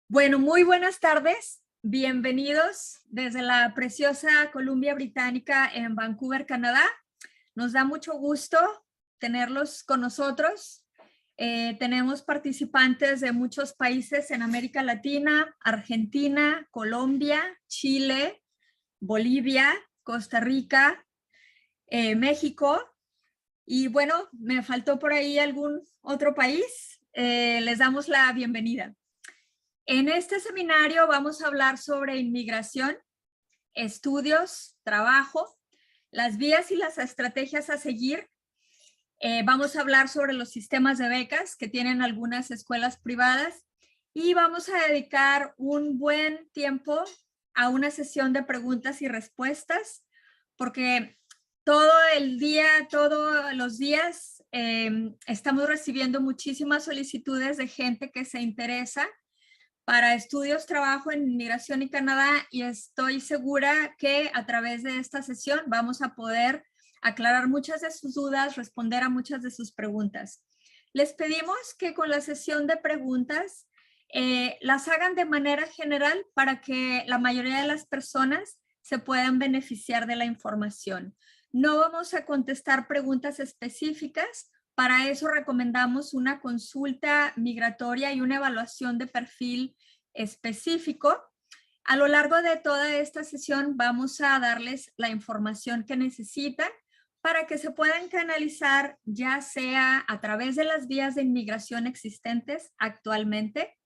Bueno, muy buenas tardes. Bienvenidos desde la preciosa Columbia Británica en Vancouver, Canadá. Nos da mucho gusto tenerlos con nosotros. Tenemos participantes de muchos países en América Latina, Argentina, Colombia, Chile, Bolivia, Costa Rica, México. Y bueno, me faltó por ahí algún otro país. Les damos la bienvenida. En este seminario vamos a hablar sobre inmigración, estudios, trabajo, las vías y las estrategias a seguir. Vamos a hablar sobre los sistemas de becas que tienen algunas escuelas privadas y vamos a dedicar un buen tiempo a una sesión de preguntas y respuestas, porque todo el día, todos los días, estamos recibiendo muchísimas solicitudes de gente que se interesa para estudios, trabajo en Inmigración y Canadá, y estoy segura que a través de esta sesión vamos a poder aclarar muchas de sus dudas, responder a muchas de sus preguntas. Les pedimos que con la sesión de preguntas las hagan de manera general para que la mayoría de las personas se puedan beneficiar de la información. No vamos a contestar preguntas específicas. Para eso recomendamos una consulta migratoria y una evaluación de perfil específico. A lo largo de toda esta sesión vamos a darles la información que necesitan para que se puedan canalizar, ya sea a través de las vías de inmigración existentes actualmente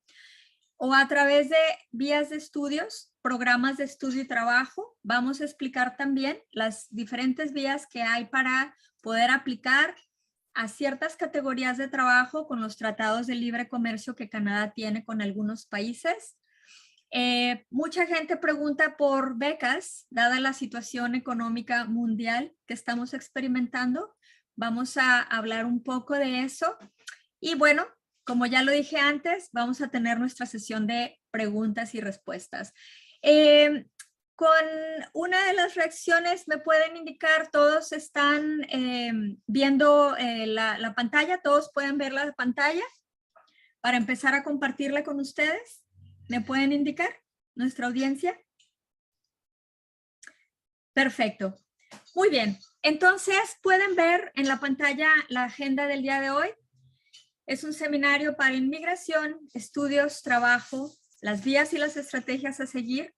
o a través de vías de estudios, programas de estudio y trabajo. Vamos a explicar también las diferentes vías que hay para poder aplicar a ciertas categorías de trabajo con los tratados de libre comercio que Canadá tiene con algunos países. Mucha gente pregunta por becas, dada la situación económica mundial que estamos experimentando. Vamos a hablar un poco de eso. Y bueno, como ya lo dije antes, vamos a tener nuestra sesión de preguntas y respuestas. Con una de las reacciones me pueden indicar, todos están viendo la pantalla, todos pueden ver la pantalla para empezar a compartirla con ustedes. ¿Me pueden indicar nuestra audiencia? Perfecto. Muy bien. Entonces pueden ver en la pantalla la agenda del día de hoy. Es un seminario para inmigración, estudios, trabajo, las vías y las estrategias a seguir,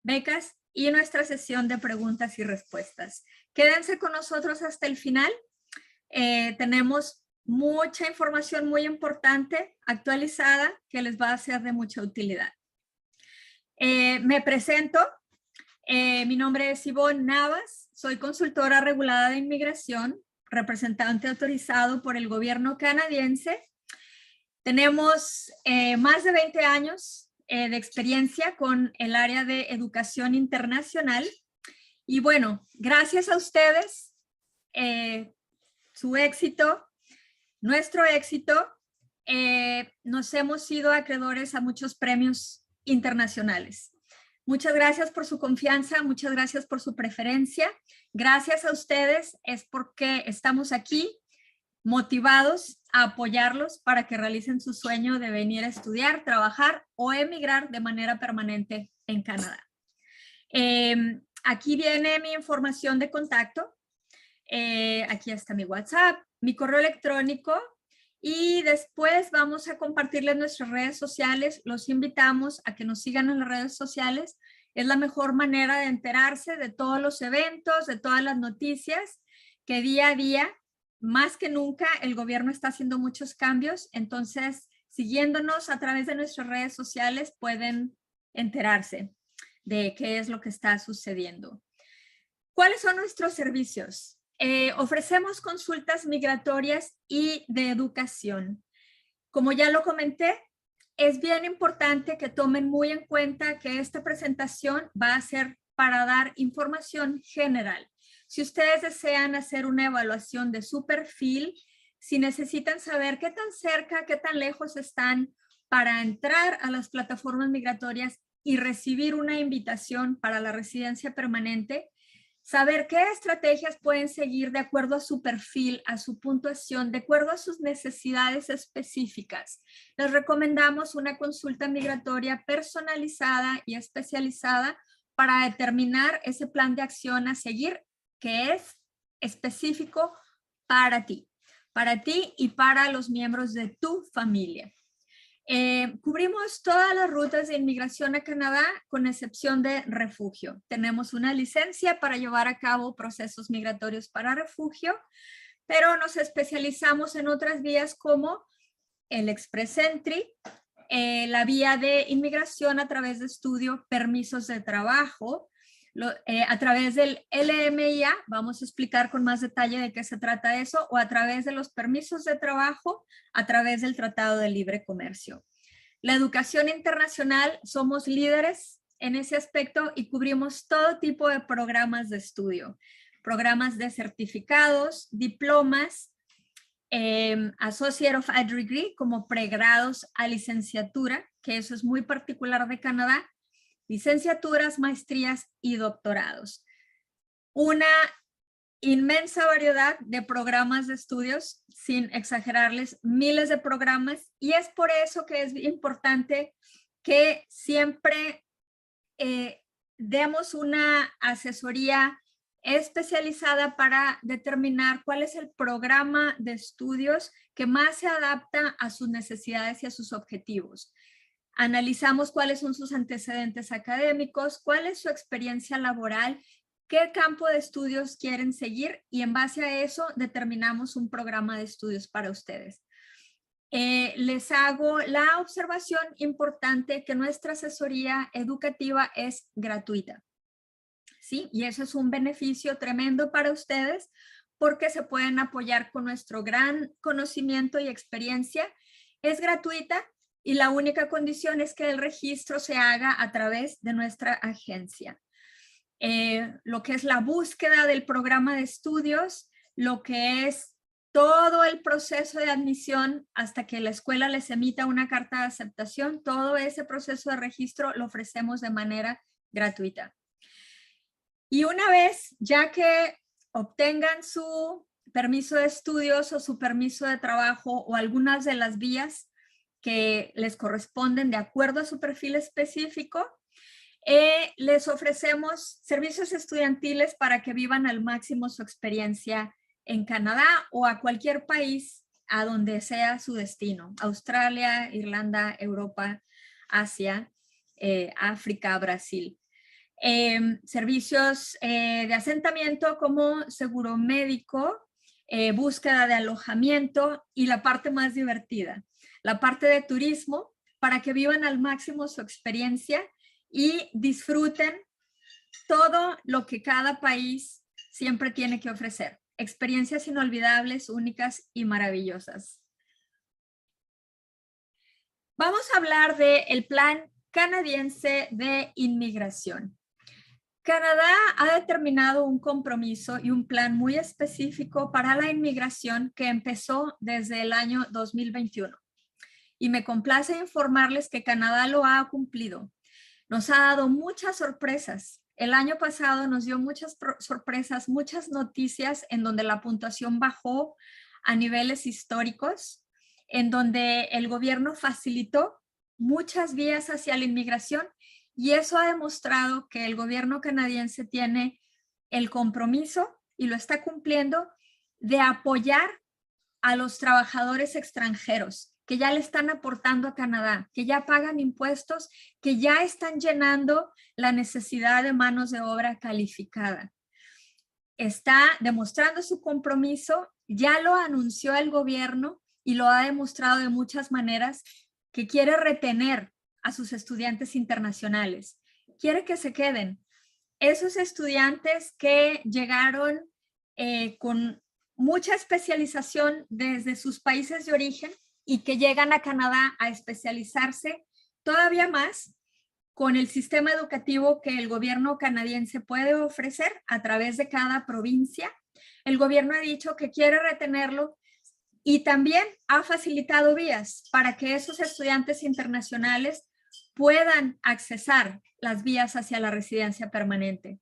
becas y nuestra sesión de preguntas y respuestas. Quédense con nosotros hasta el final. Tenemos mucha información muy importante, actualizada, que les va a ser de mucha utilidad. Me presento. Mi nombre es Ivonne Navas. Soy consultora regulada de inmigración, representante autorizado por el gobierno canadiense. Tenemos más de 20 años de experiencia con el área de educación internacional. Y bueno, gracias a ustedes, su éxito, nuestro éxito, nos hemos sido acreedores a muchos premios internacionales. Muchas gracias por su confianza, muchas gracias por su preferencia. Gracias a ustedes es porque estamos aquí motivados a apoyarlos para que realicen su sueño de venir a estudiar, trabajar o emigrar de manera permanente en Canadá. Aquí viene mi información de contacto. Aquí está mi WhatsApp, mi correo electrónico, y después vamos a compartirles nuestras redes sociales. Los invitamos a que nos sigan en las redes sociales. Es la mejor manera de enterarse de todos los eventos, de todas las noticias que día a día, más que nunca, el gobierno está haciendo muchos cambios. Entonces, siguiéndonos a través de nuestras redes sociales, pueden enterarse de qué es lo que está sucediendo. ¿Cuáles son nuestros servicios? Ofrecemos consultas migratorias y de educación. Como ya lo comenté, es bien importante que tomen muy en cuenta que esta presentación va a ser para dar información general. Si ustedes desean hacer una evaluación de su perfil, si necesitan saber qué tan cerca, qué tan lejos están para entrar a las plataformas migratorias y recibir una invitación para la residencia permanente, Saber qué estrategias pueden seguir de acuerdo a su perfil, a su puntuación, de acuerdo a sus necesidades específicas. Les recomendamos una consulta migratoria personalizada y especializada para determinar ese plan de acción a seguir que es específico para ti y para los miembros de tu familia. Cubrimos todas las rutas de inmigración a Canadá con excepción de refugio. Tenemos una licencia para llevar a cabo procesos migratorios para refugio, pero nos especializamos en otras vías como el Express Entry, la vía de inmigración a través de estudio, permisos de trabajo, a través del LMIA, vamos a explicar con más detalle de qué se trata eso, o a través de los permisos de trabajo, a través del Tratado de Libre Comercio. La educación internacional, somos líderes en ese aspecto y cubrimos todo tipo de programas de estudio, programas de certificados, diplomas, Associate of a Degree como pregrados a licenciatura, que eso es muy particular de Canadá, licenciaturas, maestrías y doctorados. Una inmensa variedad de programas de estudios, sin exagerarles, miles de programas, y es por eso que es importante que siempre demos una asesoría especializada para determinar cuál es el programa de estudios que más se adapta a sus necesidades y a sus objetivos. Analizamos cuáles son sus antecedentes académicos, cuál es su experiencia laboral, qué campo de estudios quieren seguir y en base a eso determinamos un programa de estudios para ustedes. Les hago la observación importante que nuestra asesoría educativa es gratuita. ¿Sí? Y eso es un beneficio tremendo para ustedes porque se pueden apoyar con nuestro gran conocimiento y experiencia. Es gratuita y la única condición es que el registro se haga a través de nuestra agencia. Lo que es la búsqueda del programa de estudios, lo que es todo el proceso de admisión hasta que la escuela les emita una carta de aceptación, todo ese proceso de registro lo ofrecemos de manera gratuita. Y una vez ya que obtengan su permiso de estudios o su permiso de trabajo o algunas de las vías que les corresponden de acuerdo a su perfil específico, les ofrecemos servicios estudiantiles para que vivan al máximo su experiencia en Canadá o a cualquier país a donde sea su destino. Australia, Irlanda, Europa, Asia, África, Brasil. Servicios de asentamiento como seguro médico, búsqueda de alojamiento y la parte más divertida, la parte de turismo para que vivan al máximo su experiencia y disfruten todo lo que cada país siempre tiene que ofrecer. Experiencias inolvidables, únicas y maravillosas. Vamos a hablar del Plan Canadiense de Inmigración. Canadá ha determinado un compromiso y un plan muy específico para la inmigración que empezó desde el año 2021. Y me complace informarles que Canadá lo ha cumplido. Nos ha dado muchas sorpresas. El año pasado nos dio muchas sorpresas, muchas noticias en donde la puntuación bajó a niveles históricos, en donde el gobierno facilitó muchas vías hacia la inmigración y eso ha demostrado que el gobierno canadiense tiene el compromiso y lo está cumpliendo de apoyar a los trabajadores extranjeros que ya le están aportando a Canadá, que ya pagan impuestos, que ya están llenando la necesidad de manos de obra calificada. Está demostrando su compromiso, ya lo anunció el gobierno y lo ha demostrado de muchas maneras que quiere retener a sus estudiantes internacionales. Quiere que se queden. Esos estudiantes que llegaron con mucha especialización desde sus países de origen y que llegan a Canadá a especializarse todavía más con el sistema educativo que el gobierno canadiense puede ofrecer a través de cada provincia. El gobierno ha dicho que quiere retenerlo y también ha facilitado vías para que esos estudiantes internacionales puedan accesar las vías hacia la residencia permanente.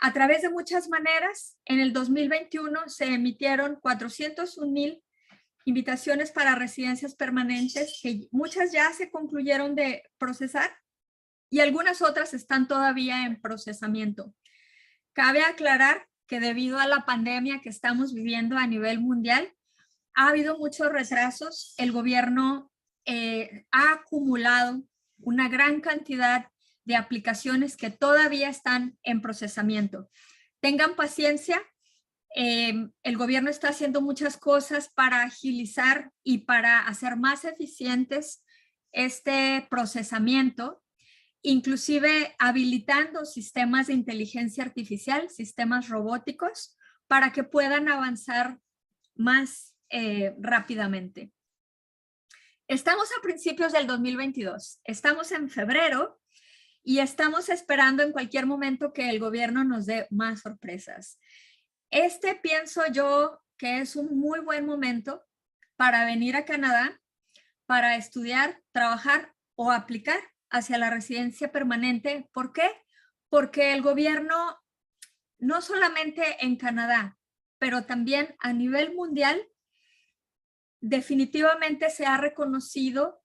A través de muchas maneras, en el 2021 se emitieron 401,000 invitaciones para residencias permanentes, que muchas ya se concluyeron de procesar y algunas otras están todavía en procesamiento. Cabe aclarar que debido a la pandemia que estamos viviendo a nivel mundial, ha habido muchos retrasos. El gobierno ha acumulado una gran cantidad de aplicaciones que todavía están en procesamiento. Tengan paciencia. El gobierno está haciendo muchas cosas para agilizar y para hacer más eficientes este procesamiento, inclusive habilitando sistemas de inteligencia artificial, sistemas robóticos, para que puedan avanzar más rápidamente. Estamos a principios del 2022, estamos en febrero y estamos esperando en cualquier momento que el gobierno nos dé más sorpresas. Pienso yo que es un muy buen momento para venir a Canadá, para estudiar, trabajar o aplicar hacia la residencia permanente. ¿Por qué? Porque el gobierno, no solamente en Canadá, pero también a nivel mundial, definitivamente se ha reconocido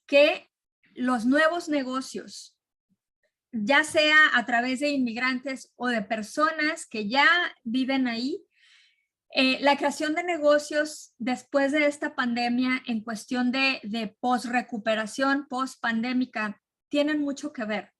que los nuevos negocios, ya sea a través de inmigrantes o de personas que ya viven ahí, la creación de negocios después de esta pandemia en cuestión de post-recuperación, post-pandémica, tienen mucho que ver.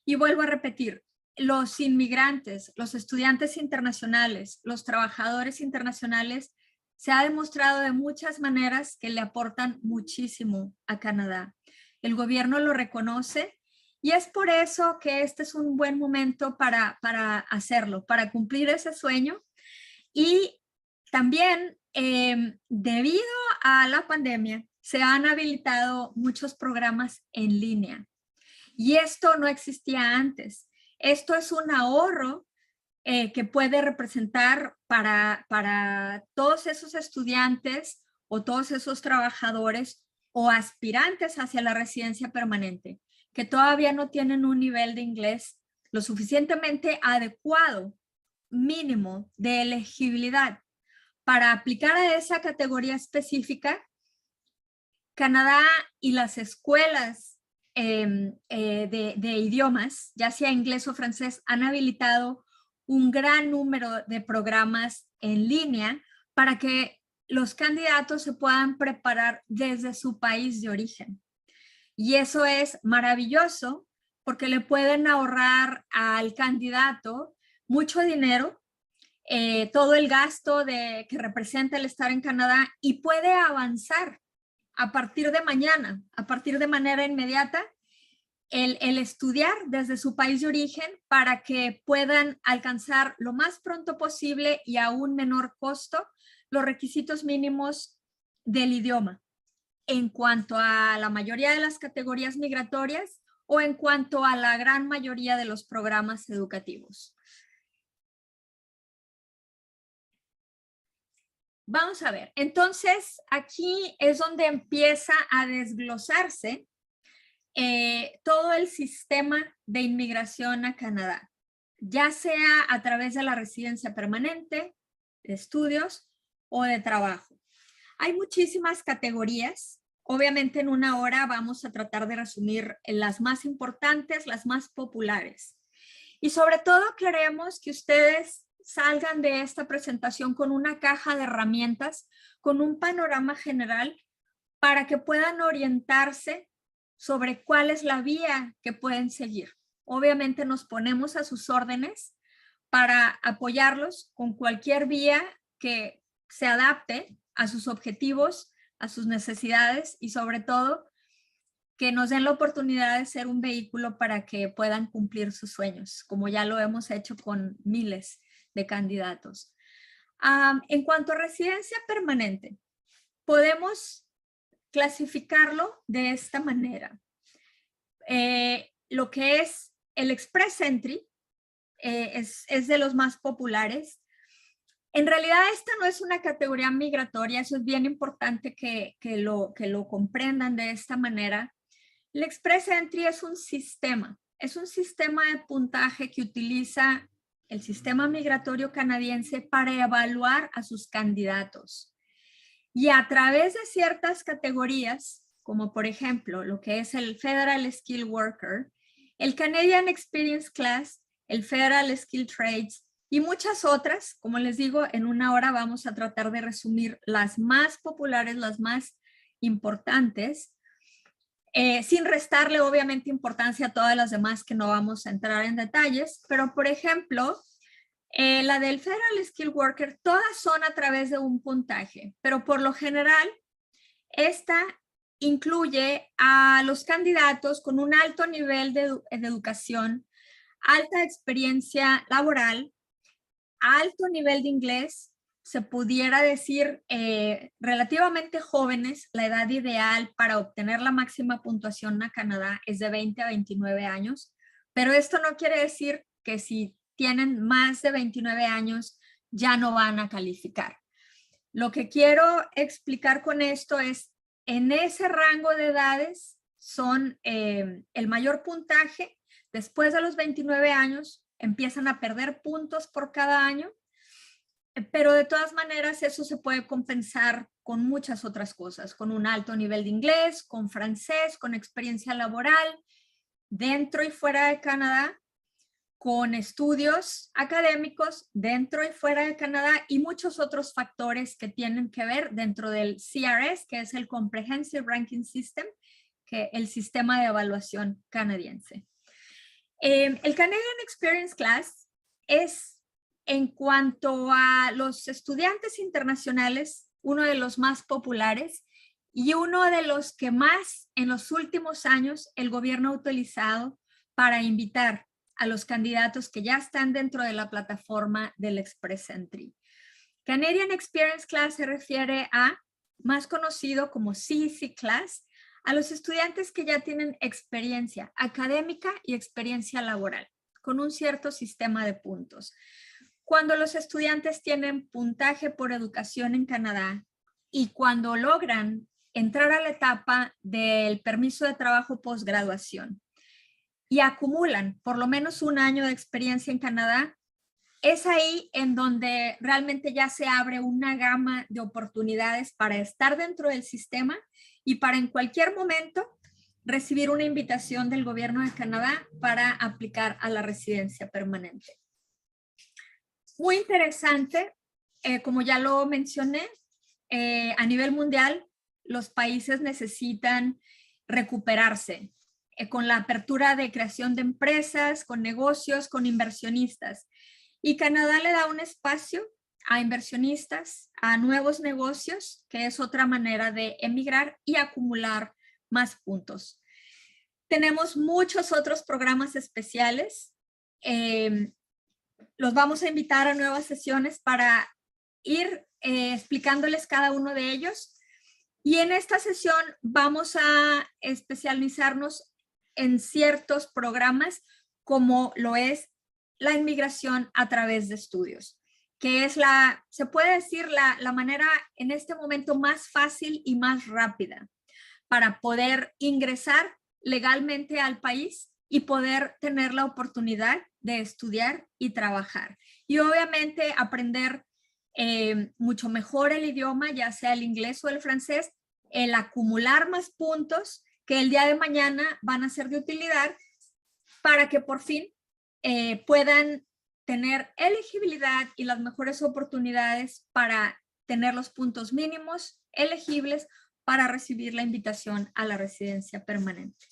Y vuelvo a repetir, los inmigrantes, los estudiantes internacionales, los trabajadores internacionales, se ha demostrado de muchas maneras que le aportan muchísimo a Canadá. El gobierno lo reconoce y es por eso que este es un buen momento para hacerlo, para cumplir ese sueño. Y también, debido a la pandemia, se han habilitado muchos programas en línea. Y esto no existía antes. Esto es un ahorro que puede representar para todos esos estudiantes o todos esos trabajadores o aspirantes hacia la residencia permanente, que todavía no tienen un nivel de inglés lo suficientemente adecuado, mínimo, de elegibilidad para aplicar a esa categoría específica. Canadá y las escuelas de idiomas, ya sea inglés o francés, han habilitado un gran número de programas en línea para que los candidatos se puedan preparar desde su país de origen. Y eso es maravilloso porque le pueden ahorrar al candidato mucho dinero, todo el gasto que representa el estar en Canadá, y puede avanzar a partir de mañana, a partir de manera inmediata, el estudiar desde su país de origen para que puedan alcanzar lo más pronto posible y a un menor costo los requisitos mínimos del idioma en cuanto a la mayoría de las categorías migratorias o en cuanto a la gran mayoría de los programas educativos. Vamos a ver, entonces aquí es donde empieza a desglosarse todo el sistema de inmigración a Canadá, ya sea a través de la residencia permanente, de estudios o de trabajo. Hay muchísimas categorías. Obviamente en una hora vamos a tratar de resumir las más importantes, las más populares. Y sobre todo queremos que ustedes salgan de esta presentación con una caja de herramientas, con un panorama general para que puedan orientarse sobre cuál es la vía que pueden seguir. Obviamente nos ponemos a sus órdenes para apoyarlos con cualquier vía que se adapte a sus objetivos, a sus necesidades y sobre todo que nos den la oportunidad de ser un vehículo para que puedan cumplir sus sueños, como ya lo hemos hecho con miles de candidatos. En cuanto a residencia permanente, podemos clasificarlo de esta manera. Lo que es el Express Entry es de los más populares. En realidad esta no es una categoría migratoria, eso es bien importante que lo comprendan de esta manera. El Express Entry es un sistema de puntaje que utiliza el sistema migratorio canadiense para evaluar a sus candidatos. Y a través de ciertas categorías, como por ejemplo lo que es el Federal Skilled Worker, el Canadian Experience Class, el Federal Skilled Trades y muchas otras, como les digo, en una hora vamos a tratar de resumir las más populares, las más importantes, sin restarle obviamente importancia a todas las demás que no vamos a entrar en detalles, pero por ejemplo, la del Federal Skilled Worker, todas son a través de un puntaje, pero por lo general, esta incluye a los candidatos con un alto nivel de educación, alta experiencia laboral, alto nivel de inglés, se pudiera decir relativamente jóvenes. La edad ideal para obtener la máxima puntuación a Canadá es de 20 a 29 años, pero esto no quiere decir que si tienen más de 29 años ya no van a calificar. Lo que quiero explicar con esto es, en ese rango de edades son el mayor puntaje. Después de los 29 años empiezan a perder puntos por cada año, pero de todas maneras eso se puede compensar con muchas otras cosas, con un alto nivel de inglés, con francés, con experiencia laboral, dentro y fuera de Canadá, con estudios académicos dentro y fuera de Canadá y muchos otros factores que tienen que ver dentro del CRS, que es el Comprehensive Ranking System, que el sistema de evaluación canadiense. El Canadian Experience Class es, en cuanto a los estudiantes internacionales, uno de los más populares y uno de los que más en los últimos años el gobierno ha utilizado para invitar a los candidatos que ya están dentro de la plataforma del Express Entry. Canadian Experience Class se refiere a, más conocido como CEC Class, a los estudiantes que ya tienen experiencia académica y experiencia laboral, con un cierto sistema de puntos. Cuando los estudiantes tienen puntaje por educación en Canadá y cuando logran entrar a la etapa del permiso de trabajo posgraduación y acumulan por lo menos un año de experiencia en Canadá, es ahí en donde realmente ya se abre una gama de oportunidades para estar dentro del sistema y para en cualquier momento recibir una invitación del gobierno de Canadá para aplicar a la residencia permanente. Muy interesante, como ya lo mencioné, a nivel mundial los países necesitan recuperarse con la apertura de creación de empresas, con negocios, con inversionistas. Y Canadá le da un espacio a inversionistas, a nuevos negocios, que es otra manera de emigrar y acumular más puntos. Tenemos muchos otros programas especiales. Los vamos a invitar a nuevas sesiones para ir explicándoles cada uno de ellos. Y en esta sesión vamos a especializarnos en ciertos programas, como lo es la inmigración a través de estudios, que es se puede decir la manera en este momento más fácil y más rápida para poder ingresar legalmente al país y poder tener la oportunidad de estudiar y trabajar. Y obviamente aprender mucho mejor el idioma, ya sea el inglés o el francés, el acumular más puntos que el día de mañana van a ser de utilidad para que por fin puedan tener elegibilidad y las mejores oportunidades para tener los puntos mínimos elegibles para recibir la invitación a la residencia permanente.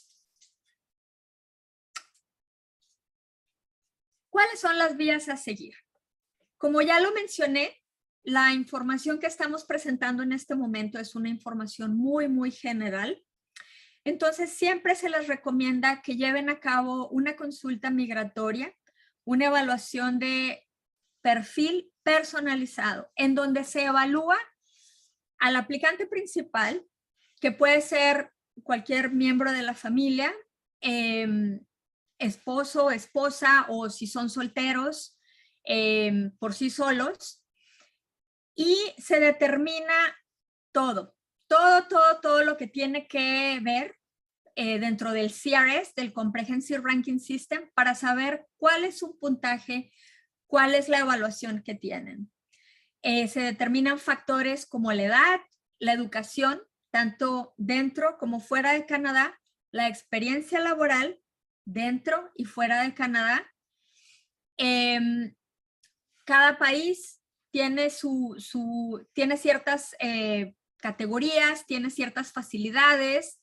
¿Cuáles son las vías a seguir? Como ya lo mencioné, la información que estamos presentando en este momento es una información muy general. Entonces, siempre se les recomienda que lleven a cabo una consulta migratoria, una evaluación de perfil personalizado, en donde se evalúa al aplicante principal, que puede ser cualquier miembro de la familia, esposo, esposa, o si son solteros, por sí solos, y se determina todo lo que tiene que ver dentro del CRS, del Comprehensive Ranking System, para saber cuál es su puntaje, cuál es la evaluación que tienen. Se determinan factores como la edad, la educación, tanto dentro como fuera de Canadá, la experiencia laboral dentro y fuera de Canadá. Cada país tiene, tiene ciertas categorías, tiene ciertas facilidades,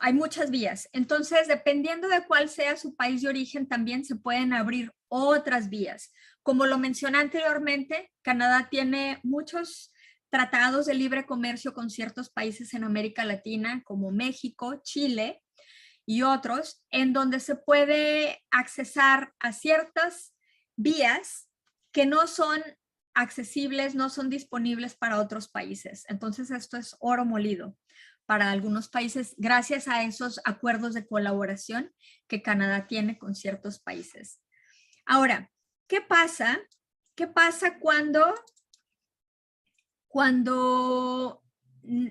hay muchas vías. Entonces, dependiendo de cuál sea su país de origen, también se pueden abrir otras vías. Como lo mencioné anteriormente, Canadá tiene muchos tratados de libre comercio con ciertos países en América Latina, como México, Chile y otros, en donde se puede accesar a ciertas vías que no son accesibles, no son disponibles para otros países. Entonces, esto es oro molido para algunos países gracias a esos acuerdos de colaboración que Canadá tiene con ciertos países. Ahora, ¿qué pasa? ¿Qué pasa cuando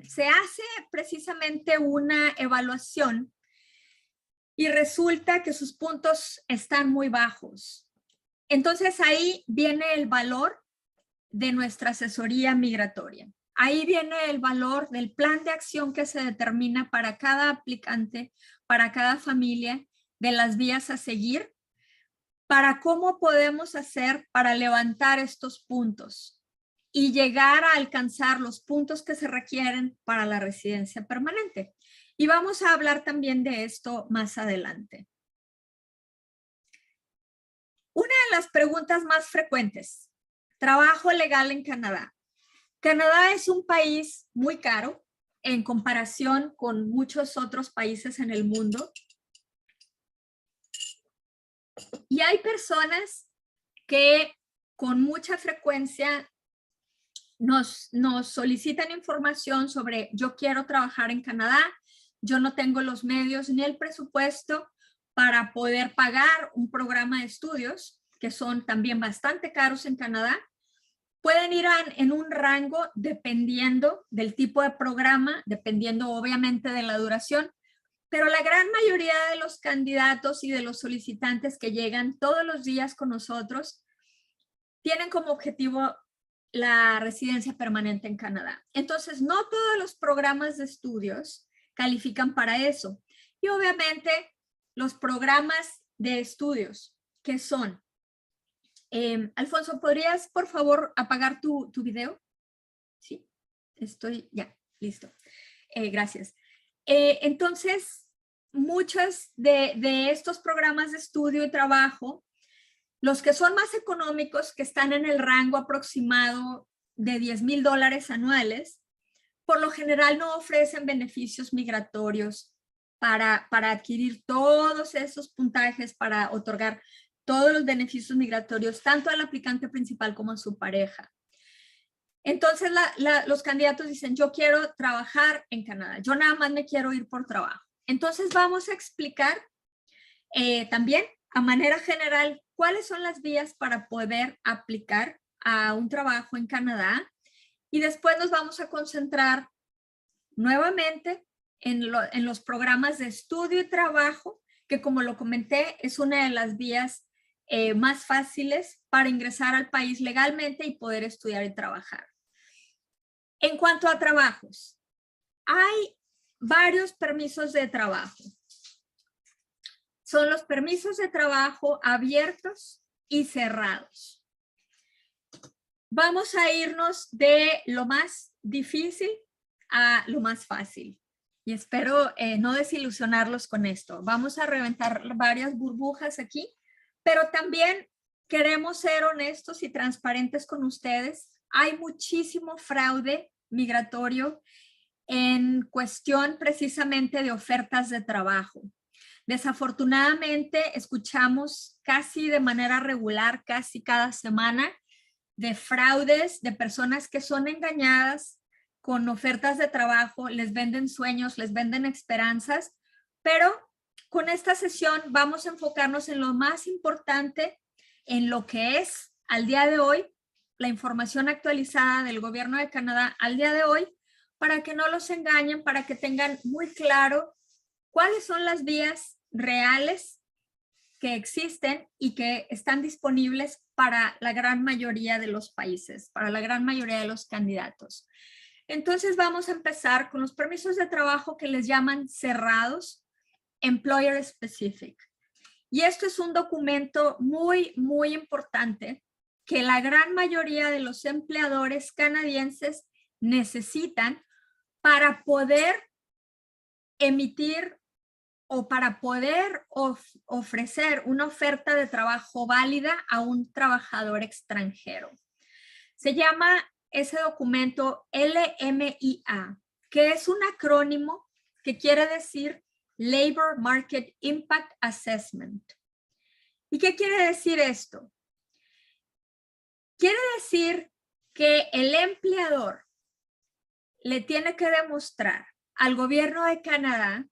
se hace precisamente una evaluación y resulta que sus puntos están muy bajos? Entonces ahí viene el valor de nuestra asesoría migratoria. Ahí viene el valor del plan de acción que se determina para cada aplicante, para cada familia, de las vías a seguir, para cómo podemos hacer para levantar estos puntos y llegar a alcanzar los puntos que se requieren para la residencia permanente. Y vamos a hablar también de esto más adelante. Una de las preguntas más frecuentes: trabajo legal en Canadá. Canadá es un país muy caro en comparación con muchos otros países en el mundo. Y hay personas que con mucha frecuencia nos solicitan información sobre: yo quiero trabajar en Canadá, yo no tengo los medios ni el presupuesto para poder pagar un programa de estudios, que son también bastante caros en Canadá. Pueden ir en un rango dependiendo del tipo de programa, dependiendo obviamente de la duración, pero la gran mayoría de los candidatos y de los solicitantes que llegan todos los días con nosotros tienen como objetivo la residencia permanente en Canadá. Entonces, no todos los programas de estudios califican para eso. Y obviamente, los programas de estudios que son... Alfonso, ¿podrías, por favor, apagar tu video? Sí, estoy ya, listo. Gracias. Entonces, muchos de estos programas de estudio y trabajo, los que son más económicos, que están en el rango aproximado de $10,000 anuales, por lo general no ofrecen beneficios migratorios para adquirir todos esos puntajes, para otorgar todos los beneficios migratorios, tanto al aplicante principal como a su pareja. Entonces, los candidatos dicen: yo quiero trabajar en Canadá, yo nada más me quiero ir por trabajo. Entonces, vamos a explicar también, a manera general, cuáles son las vías para poder aplicar a un trabajo en Canadá. Y después nos vamos a concentrar nuevamente en los programas de estudio y trabajo, que, como lo comenté, es una de las vías más fáciles para ingresar al país legalmente y poder estudiar y trabajar. En cuanto a trabajos, hay varios permisos de trabajo. Son los permisos de trabajo abiertos y cerrados. Vamos a irnos de lo más difícil a lo más fácil. Y espero no desilusionarlos con esto. Vamos a reventar varias burbujas aquí, pero también queremos ser honestos y transparentes con ustedes. Hay muchísimo fraude migratorio en cuestión precisamente de ofertas de trabajo. Desafortunadamente, escuchamos casi de manera regular, casi cada semana, de fraudes, de personas que son engañadas con ofertas de trabajo, les venden sueños, les venden esperanzas, pero con esta sesión vamos a enfocarnos en lo más importante, en lo que es al día de hoy la información actualizada del gobierno de Canadá al día de hoy, para que no los engañen, para que tengan muy claro cuáles son las vías reales que existen y que están disponibles para la gran mayoría de los países, para la gran mayoría de los candidatos. Entonces vamos a empezar con los permisos de trabajo que les llaman cerrados, Employer Specific. Y esto es un documento muy, muy importante que la gran mayoría de los empleadores canadienses necesitan para poder emitir o para poder ofrecer una oferta de trabajo válida a un trabajador extranjero. Se llama ese documento LMIA, que es un acrónimo que quiere decir Labor Market Impact Assessment. ¿Y qué quiere decir esto? Quiere decir que el empleador le tiene que demostrar al gobierno de Canadá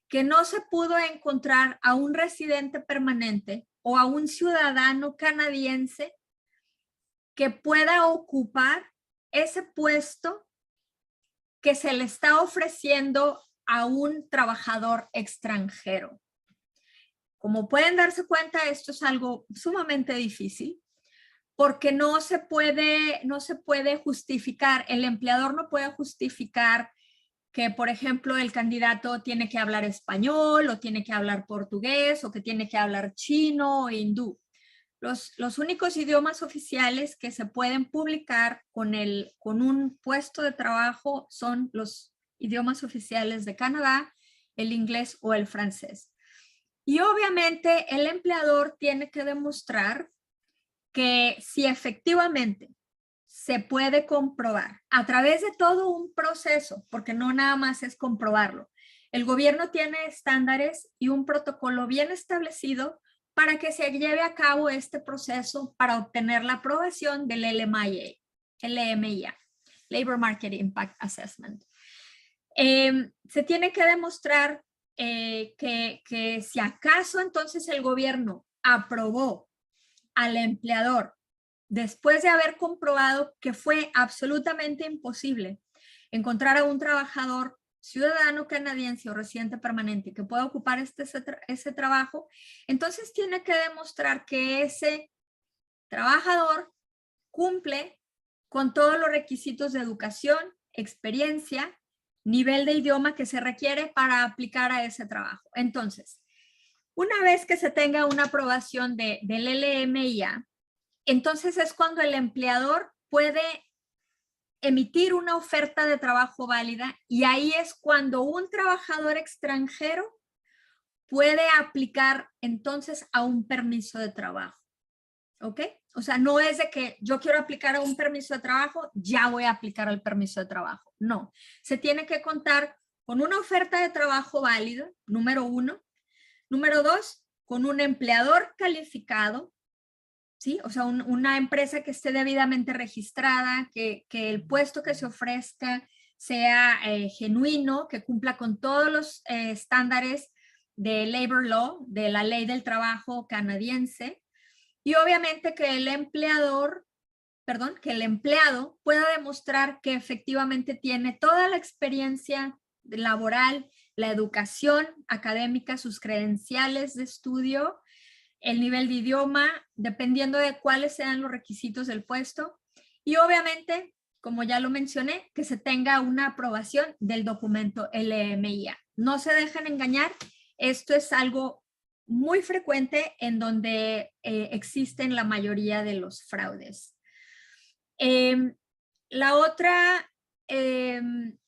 que no se pudo encontrar a un residente permanente o a un ciudadano canadiense que pueda ocupar ese puesto que se le está ofreciendo a un trabajador extranjero. Como pueden darse cuenta, esto es algo sumamente difícil porque no se puede justificar, el empleador no puede justificar que, por ejemplo, el candidato tiene que hablar español o tiene que hablar portugués o que tiene que hablar chino o hindú. Los únicos idiomas oficiales que se pueden publicar con un puesto de trabajo son los idiomas oficiales de Canadá, el inglés o el francés. Y obviamente el empleador tiene que demostrar que si efectivamente se puede comprobar a través de todo un proceso, porque no nada más es comprobarlo. El gobierno tiene estándares y un protocolo bien establecido para que se lleve a cabo este proceso para obtener la aprobación del LMIA, Labor Market Impact Assessment. Se tiene que demostrar que si acaso entonces el gobierno aprobó al empleador después de haber comprobado que fue absolutamente imposible encontrar a un trabajador ciudadano canadiense o residente permanente que pueda ocupar ese trabajo, entonces tiene que demostrar que ese trabajador cumple con todos los requisitos de educación, experiencia, nivel de idioma que se requiere para aplicar a ese trabajo. Entonces, una vez que se tenga una aprobación del LMIA, entonces es cuando el empleador puede emitir una oferta de trabajo válida y ahí es cuando un trabajador extranjero puede aplicar entonces a un permiso de trabajo. ¿Ok? O sea, no es de que yo quiero aplicar a un permiso de trabajo, ya voy a aplicar al permiso de trabajo. No, se tiene que contar con una oferta de trabajo válida, número 1. Número 2, con un empleador calificado, ¿sí? O sea, una empresa que esté debidamente registrada, que el puesto que se ofrezca sea genuino, que cumpla con todos los estándares de labor law, de la ley del trabajo canadiense, y obviamente que el empleado pueda demostrar que efectivamente tiene toda la experiencia laboral, la educación académica, sus credenciales de estudio, el nivel de idioma, dependiendo de cuáles sean los requisitos del puesto. Y obviamente, como ya lo mencioné, que se tenga una aprobación del documento LMIA. No se dejen engañar, esto es algo muy frecuente en donde existen la mayoría de los fraudes.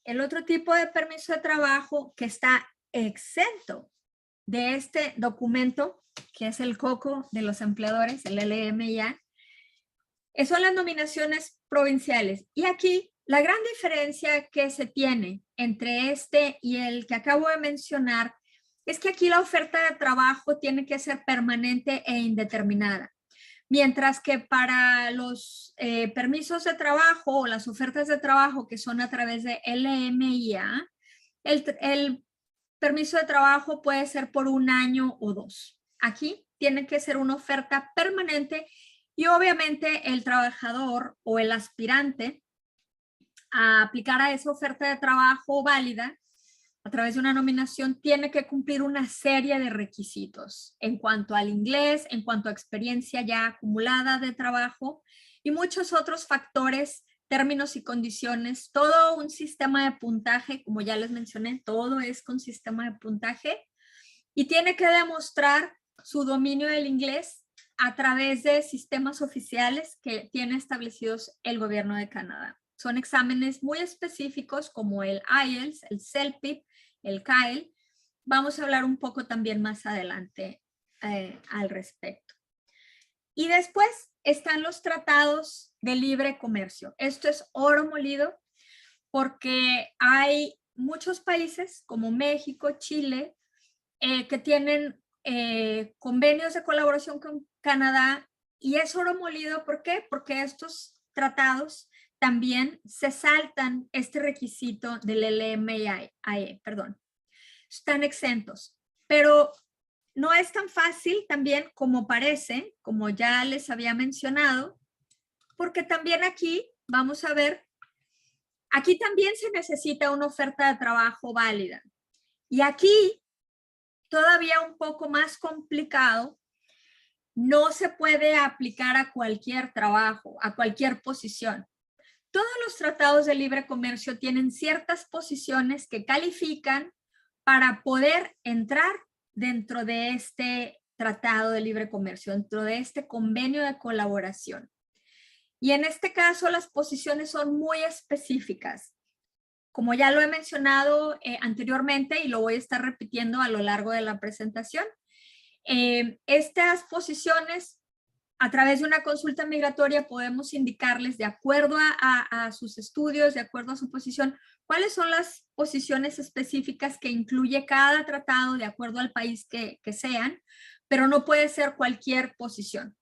El otro tipo de permiso de trabajo que está exento de este documento, que es el coco de los empleadores, el LMIA, son las nominaciones provinciales. Y aquí la gran diferencia que se tiene entre este y el que acabo de mencionar es que aquí la oferta de trabajo tiene que ser permanente e indeterminada. Mientras que para los permisos de trabajo o las ofertas de trabajo que son a través de LMIA, el permiso de trabajo puede ser por 1 año o 2. Aquí tiene que ser una oferta permanente y obviamente el trabajador o el aspirante a aplicar a esa oferta de trabajo válida a través de una nominación, tiene que cumplir una serie de requisitos en cuanto al inglés, en cuanto a experiencia ya acumulada de trabajo y muchos otros factores, términos y condiciones, todo un sistema de puntaje, como ya les mencioné, todo es con sistema de puntaje y tiene que demostrar su dominio del inglés a través de sistemas oficiales que tiene establecidos el gobierno de Canadá. Son exámenes muy específicos como el IELTS, el CELPIP, el CAEL. Vamos a hablar un poco también más adelante al respecto. Y después están los tratados de libre comercio. Esto es oro molido porque hay muchos países como México, Chile, que tienen convenios de colaboración con Canadá y es oro molido. ¿Por qué? Porque estos tratados también se saltan este requisito del LMIE, perdón. Están exentos, pero no es tan fácil también como parece, como ya les había mencionado, porque también aquí, vamos a ver, aquí también se necesita una oferta de trabajo válida. Y aquí, todavía un poco más complicado, no se puede aplicar a cualquier trabajo, a cualquier posición. Todos los tratados de libre comercio tienen ciertas posiciones que califican para poder entrar dentro de este tratado de libre comercio, dentro de este convenio de colaboración. Y en este caso las posiciones son muy específicas. Como ya lo he mencionado anteriormente y lo voy a estar repitiendo a lo largo de la presentación, estas posiciones a través de una consulta migratoria podemos indicarles de acuerdo a sus estudios, de acuerdo a su posición, cuáles son las posiciones específicas que incluye cada tratado de acuerdo al país que sean, pero no puede ser cualquier posición.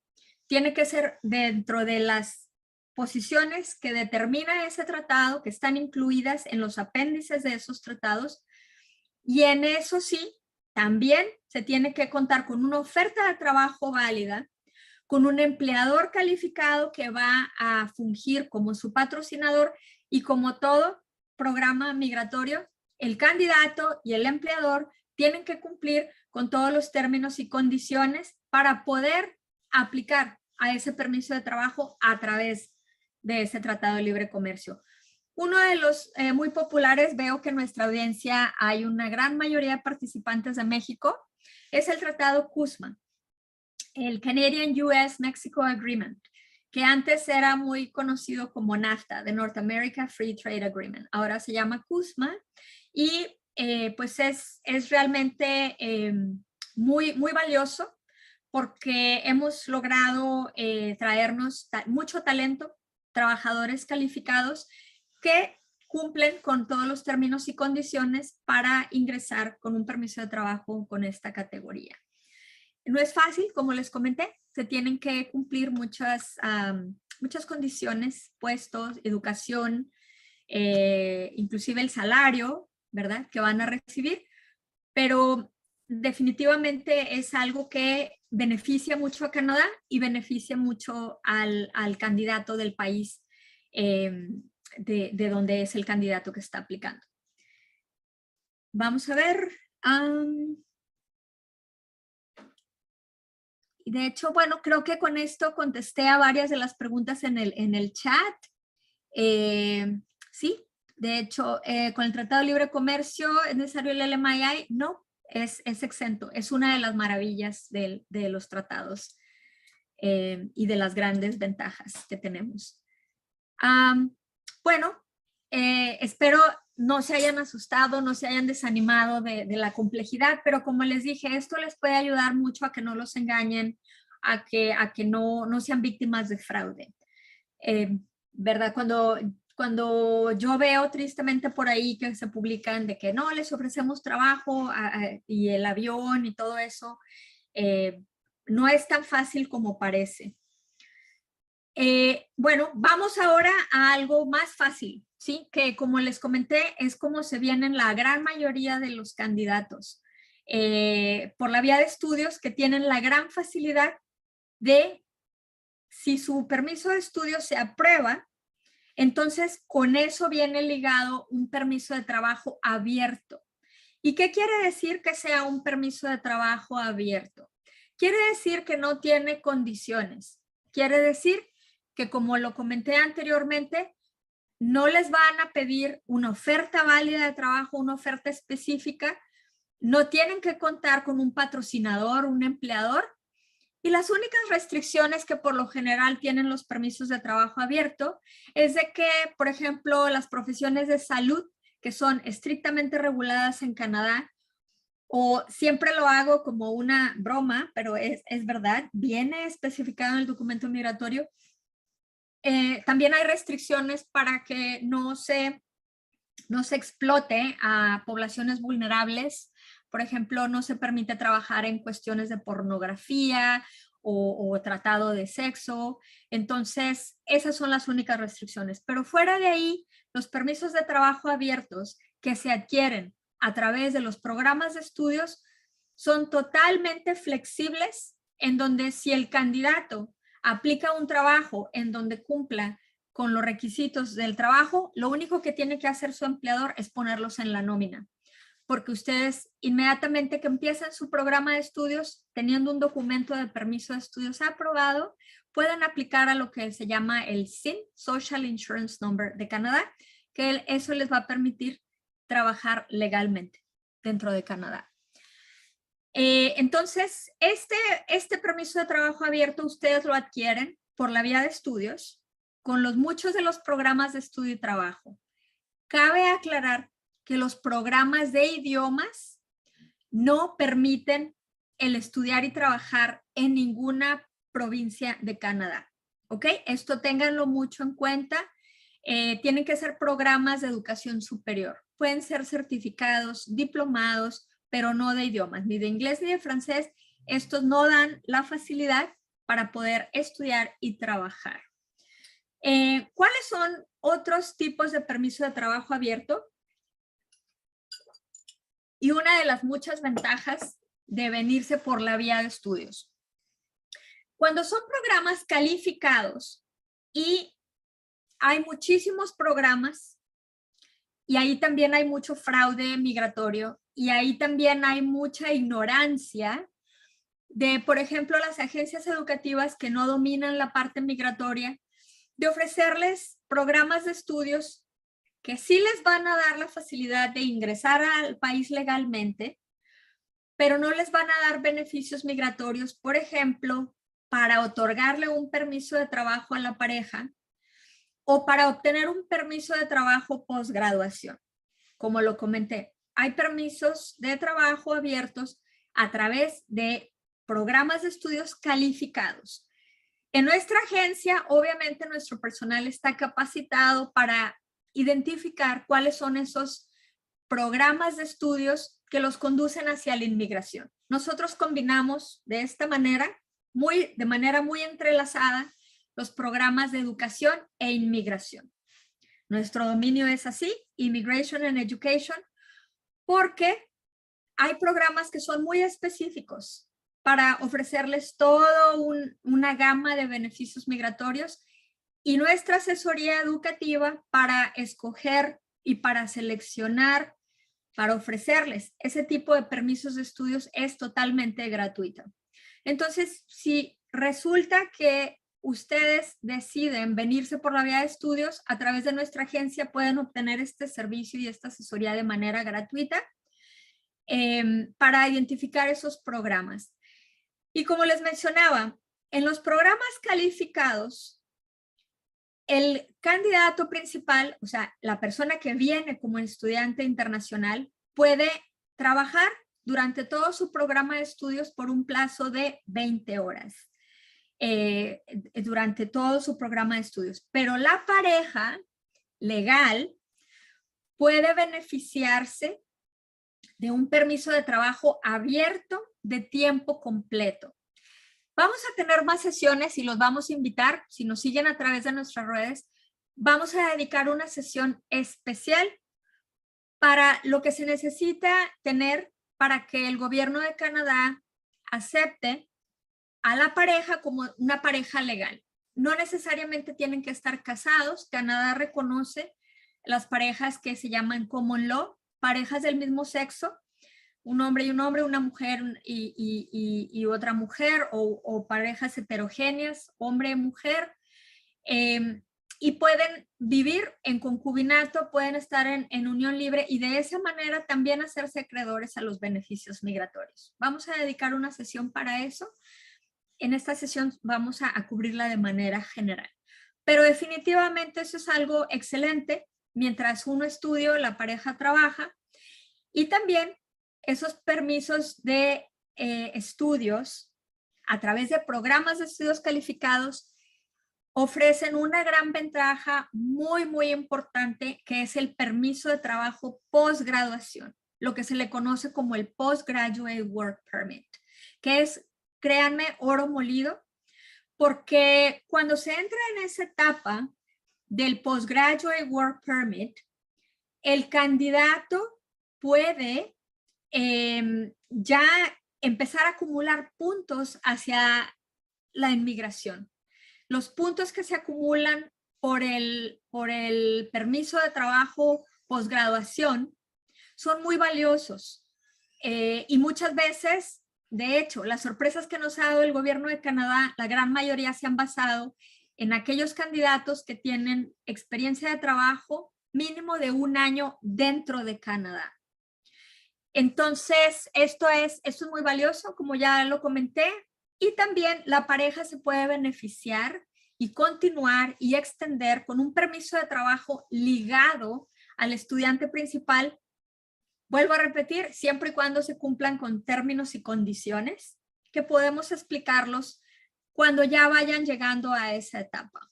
Tiene que ser dentro de las posiciones que determina ese tratado, que están incluidas en los apéndices de esos tratados, y en eso sí, también se tiene que contar con una oferta de trabajo válida, con un empleador calificado que va a fungir como su patrocinador y como todo programa migratorio, el candidato y el empleador tienen que cumplir con todos los términos y condiciones para poder aplicar a ese permiso de trabajo a través de ese tratado de libre comercio. Uno de los muy populares, veo que en nuestra audiencia hay una gran mayoría de participantes de México, es el tratado CUSMA, el Canadian-US Mexico Agreement, que antes era muy conocido como NAFTA, the North America Free Trade Agreement. Ahora se llama CUSMA y pues es realmente muy valioso porque hemos logrado traernos mucho talento, trabajadores calificados que cumplen con todos los términos y condiciones para ingresar con un permiso de trabajo con esta categoría. No es fácil, como les comenté, se tienen que cumplir muchas condiciones, puestos, educación, inclusive el salario, ¿verdad?, que van a recibir, pero definitivamente es algo que beneficia mucho a Canadá y beneficia mucho al candidato del país de donde es el candidato que está aplicando. Vamos a ver. De hecho, bueno, creo que con esto contesté a varias de las preguntas en el chat. Sí, de hecho, con el Tratado de Libre Comercio, ¿es necesario el LMIA? No, es exento. Es una de las maravillas de los tratados y de las grandes ventajas que tenemos. Bueno, espero no se hayan asustado, no se hayan desanimado de la complejidad, pero como les dije, esto les puede ayudar mucho a que no los engañen, a que no sean víctimas de fraude. ¿Verdad? Cuando yo veo tristemente por ahí que se publican de que no, les ofrecemos trabajo y el avión y todo eso, no es tan fácil como parece. Bueno, vamos ahora a algo más fácil, ¿sí? Que como les comenté, es como se vienen la gran mayoría de los candidatos por la vía de estudios que tienen la gran facilidad de, si su permiso de estudio se aprueba, entonces con eso viene ligado un permiso de trabajo abierto. ¿Y qué quiere decir que sea un permiso de trabajo abierto? Quiere decir que no tiene condiciones. Quiere decir que, como lo comenté anteriormente, no les van a pedir una oferta válida de trabajo, una oferta específica. No tienen que contar con un patrocinador, un empleador. Y las únicas restricciones que por lo general tienen los permisos de trabajo abierto es de que, por ejemplo, las profesiones de salud, que son estrictamente reguladas en Canadá, o siempre lo hago como una broma, pero es verdad, viene especificado en el documento migratorio. También hay restricciones para que no se explote a poblaciones vulnerables. Por ejemplo, no se permite trabajar en cuestiones de pornografía o tratado de sexo. Entonces, esas son las únicas restricciones. Pero fuera de ahí, los permisos de trabajo abiertos que se adquieren a través de los programas de estudios son totalmente flexibles, en donde si el candidato aplica un trabajo en donde cumpla con los requisitos del trabajo, lo único que tiene que hacer su empleador es ponerlos en la nómina, porque ustedes inmediatamente que empiezan su programa de estudios, teniendo un documento de permiso de estudios aprobado, pueden aplicar a lo que se llama el SIN, Social Insurance Number de Canadá, que eso les va a permitir trabajar legalmente dentro de Canadá. Entonces, este permiso de trabajo abierto ustedes lo adquieren por la vía de estudios con muchos de los programas de estudio y trabajo. Cabe aclarar que los programas de idiomas no permiten el estudiar y trabajar en ninguna provincia de Canadá. ¿Ok? Esto ténganlo mucho en cuenta. Tienen que ser programas de educación superior. Pueden ser certificados, diplomados, pero no de idiomas, ni de inglés ni de francés. Estos no dan la facilidad para poder estudiar y trabajar. ¿Cuáles son otros tipos de permiso de trabajo abierto? Y una de las muchas ventajas de venirse por la vía de estudios. Cuando son programas calificados y hay muchísimos programas, y ahí también hay mucho fraude migratorio, y ahí también hay mucha ignorancia de, por ejemplo, las agencias educativas que no dominan la parte migratoria, de ofrecerles programas de estudios que sí les van a dar la facilidad de ingresar al país legalmente, pero no les van a dar beneficios migratorios, por ejemplo, para otorgarle un permiso de trabajo a la pareja o para obtener un permiso de trabajo posgraduación. Como lo comenté, hay permisos de trabajo abiertos a través de programas de estudios calificados. En nuestra agencia, obviamente, nuestro personal está capacitado para identificar cuáles son esos programas de estudios que los conducen hacia la inmigración. Nosotros combinamos de esta manera, de manera muy entrelazada, los programas de educación e inmigración. Nuestro dominio es así, Immigration and Education, porque hay programas que son muy específicos para ofrecerles toda una gama de beneficios migratorios y nuestra asesoría educativa para escoger y para seleccionar, para ofrecerles ese tipo de permisos de estudios es totalmente gratuita. Entonces, si resulta que ustedes deciden venirse por la vía de estudios, a través de nuestra agencia pueden obtener este servicio y esta asesoría de manera gratuita para identificar esos programas. Y como les mencionaba, en los programas calificados, el candidato principal, o sea, la persona que viene como estudiante internacional, puede trabajar durante todo su programa de estudios por un plazo de 20 horas. Durante todo su programa de estudios. Pero la pareja legal puede beneficiarse de un permiso de trabajo abierto de tiempo completo. Vamos a tener más sesiones y los vamos a invitar, si nos siguen a través de nuestras redes, vamos a dedicar una sesión especial para lo que se necesita tener para que el gobierno de Canadá acepte a la pareja como una pareja legal. No necesariamente tienen que estar casados. Canadá reconoce las parejas que se llaman common law, parejas del mismo sexo, un hombre y un hombre, una mujer y otra mujer, o parejas heterogéneas, hombre y mujer, y pueden vivir en concubinato, pueden estar en unión libre y de esa manera también hacerse acreedores a los beneficios migratorios. Vamos a dedicar una sesión para eso. En esta sesión vamos a cubrirla de manera general. Pero definitivamente eso es algo excelente. Mientras uno estudia, la pareja trabaja. Y también esos permisos de estudios a través de programas de estudios calificados ofrecen una gran ventaja muy, muy importante, que es el permiso de trabajo posgraduación, lo que se le conoce como el Postgraduate Work Permit, que es, créanme, oro molido, porque cuando se entra en esa etapa del Postgraduate Work Permit, el candidato puede ya empezar a acumular puntos hacia la inmigración. Los puntos que se acumulan por el permiso de trabajo posgraduación son muy valiosos y muchas veces, de hecho, las sorpresas que nos ha dado el gobierno de Canadá, la gran mayoría se han basado en aquellos candidatos que tienen experiencia de trabajo mínimo de 1 año dentro de Canadá. Entonces, esto es muy valioso, como ya lo comenté, y también la pareja se puede beneficiar y continuar y extender con un permiso de trabajo ligado al estudiante principal. Vuelvo a repetir, siempre y cuando se cumplan con términos y condiciones que podemos explicarlos cuando ya vayan llegando a esa etapa.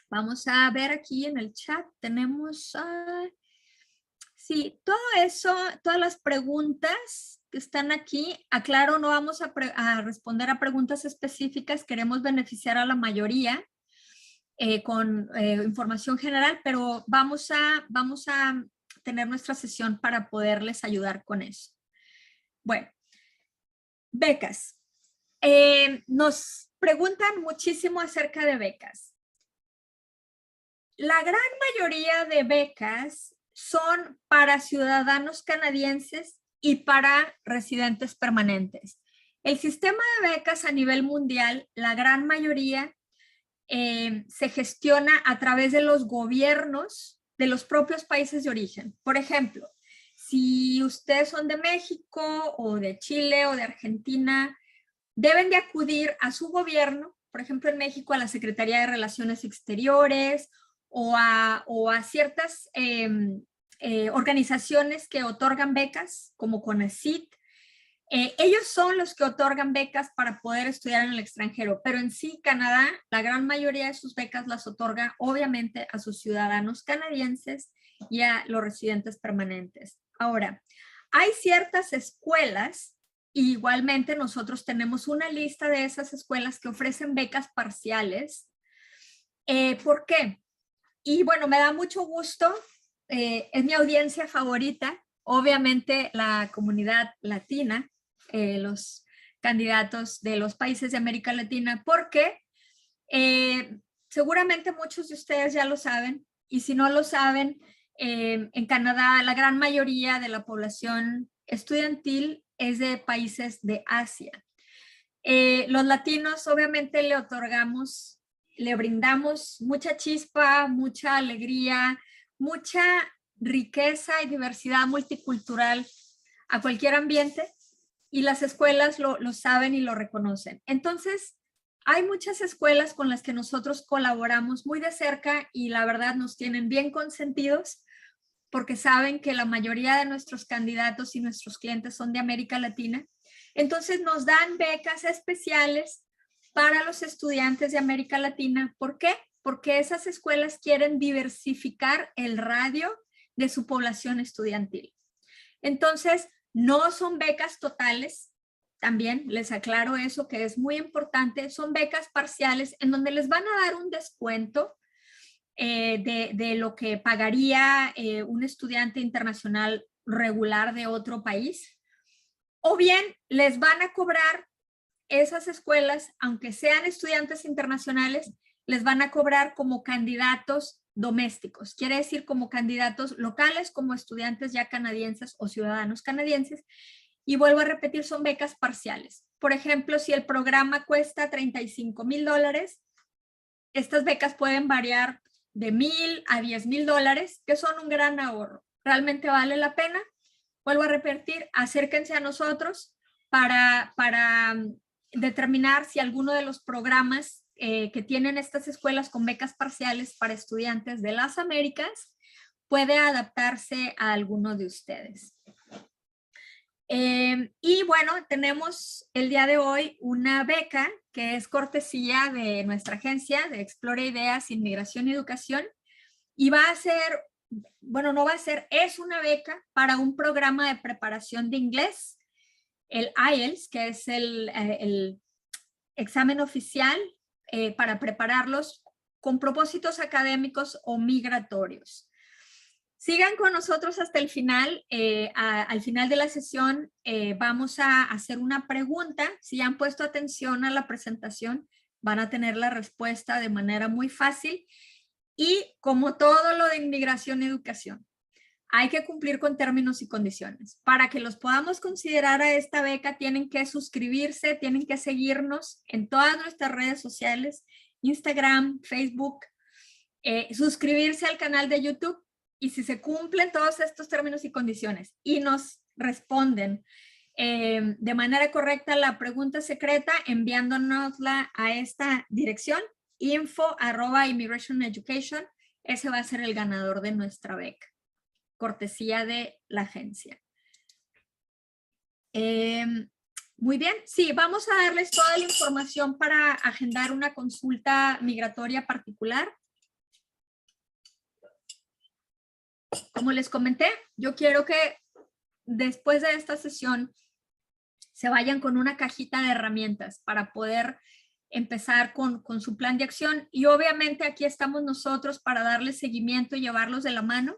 Vamos a ver aquí en el chat, tenemos... sí, todo eso, todas las preguntas que están aquí, aclaro, no vamos a responder a preguntas específicas, queremos beneficiar a la mayoría con información general, pero vamos a tener nuestra sesión para poderles ayudar con eso. Bueno, becas. Nos preguntan muchísimo acerca de becas. La gran mayoría de becas son para ciudadanos canadienses y para residentes permanentes. El sistema de becas a nivel mundial, la gran mayoría se gestiona a través de los gobiernos de los propios países de origen. Por ejemplo, si ustedes son de México o de Chile o de Argentina, deben de acudir a su gobierno, por ejemplo en México a la Secretaría de Relaciones Exteriores o a ciertas organizaciones que otorgan becas como CONACYT. Ellos son los que otorgan becas para poder estudiar en el extranjero, pero en sí Canadá, la gran mayoría de sus becas las otorga obviamente a sus ciudadanos canadienses y a los residentes permanentes. Ahora, hay ciertas escuelas, y igualmente nosotros tenemos una lista de esas escuelas que ofrecen becas parciales. ¿Por qué? Y bueno, me da mucho gusto, es mi audiencia favorita, obviamente la comunidad latina, los candidatos de los países de América Latina, porque seguramente muchos de ustedes ya lo saben, y si no lo saben, en Canadá la gran mayoría de la población estudiantil es de países de Asia. Los latinos obviamente le brindamos mucha chispa, mucha alegría, mucha riqueza y diversidad multicultural a cualquier ambiente, y las escuelas lo saben y lo reconocen. Entonces, hay muchas escuelas con las que nosotros colaboramos muy de cerca y la verdad nos tienen bien consentidos porque saben que la mayoría de nuestros candidatos y nuestros clientes son de América Latina. Entonces nos dan becas especiales para los estudiantes de América Latina. ¿Por qué? Porque esas escuelas quieren diversificar el radio de su población estudiantil. Entonces, no son becas totales, también les aclaro eso que es muy importante, son becas parciales en donde les van a dar un descuento de lo que pagaría un estudiante internacional regular de otro país, o bien les van a cobrar esas escuelas, aunque sean estudiantes internacionales, les van a cobrar como candidatos domésticos. Quiere decir como candidatos locales, como estudiantes ya canadienses o ciudadanos canadienses. Y vuelvo a repetir, son becas parciales. Por ejemplo, si el programa cuesta $35,000, estas becas pueden variar de $1,000 a $10,000, que son un gran ahorro. Realmente vale la pena. Vuelvo a repetir, acérquense a nosotros para determinar si alguno de los programas que tienen estas escuelas con becas parciales para estudiantes de las Américas puede adaptarse a alguno de ustedes. Y bueno, tenemos el día de hoy una beca que es cortesía de nuestra agencia de Explora Ideas, Inmigración y Educación, y va a ser, bueno, no va a ser, es una beca para un programa de preparación de inglés, el IELTS, que es el examen oficial para prepararlos con propósitos académicos o migratorios. Sigan con nosotros hasta el final. Al final de la sesión vamos a hacer una pregunta. Si han puesto atención a la presentación, van a tener la respuesta de manera muy fácil. Y como todo lo de inmigración y educación, hay que cumplir con términos y condiciones. Para que los podamos considerar a esta beca, tienen que suscribirse, tienen que seguirnos en todas nuestras redes sociales, Instagram, Facebook, suscribirse al canal de YouTube. Y si se cumplen todos estos términos y condiciones y nos responden de manera correcta la pregunta secreta, enviándonosla a esta dirección, info@immigrationeducation, ese va a ser el ganador de nuestra beca, cortesía de la agencia. Muy bien, sí, vamos a darles toda la información para agendar una consulta migratoria particular. Como les comenté, yo quiero que después de esta sesión se vayan con una cajita de herramientas para poder empezar con su plan de acción. Y obviamente aquí estamos nosotros para darles seguimiento y llevarlos de la mano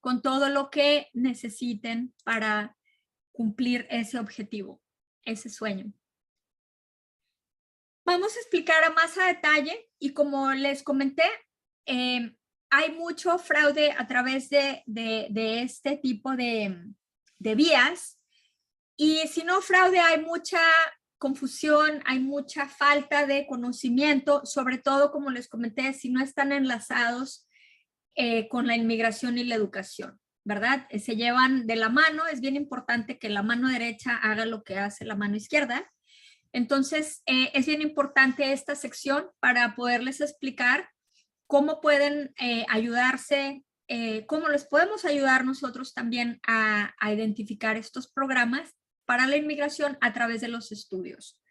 con todo lo que necesiten para cumplir ese objetivo, ese sueño. Vamos a explicar más a detalle y como les comenté, hay mucho fraude a través de este tipo de vías. Y si no fraude, hay mucha confusión, hay mucha falta de conocimiento, sobre todo, como les comenté, si no están enlazados con la inmigración y la educación, ¿verdad? Se llevan de la mano, es bien importante que la mano derecha haga lo que hace la mano izquierda. Entonces, es bien importante esta sección para poderles explicar cómo pueden ayudarse, cómo les podemos ayudar nosotros también a identificar estos programas para la inmigración a través de los estudios.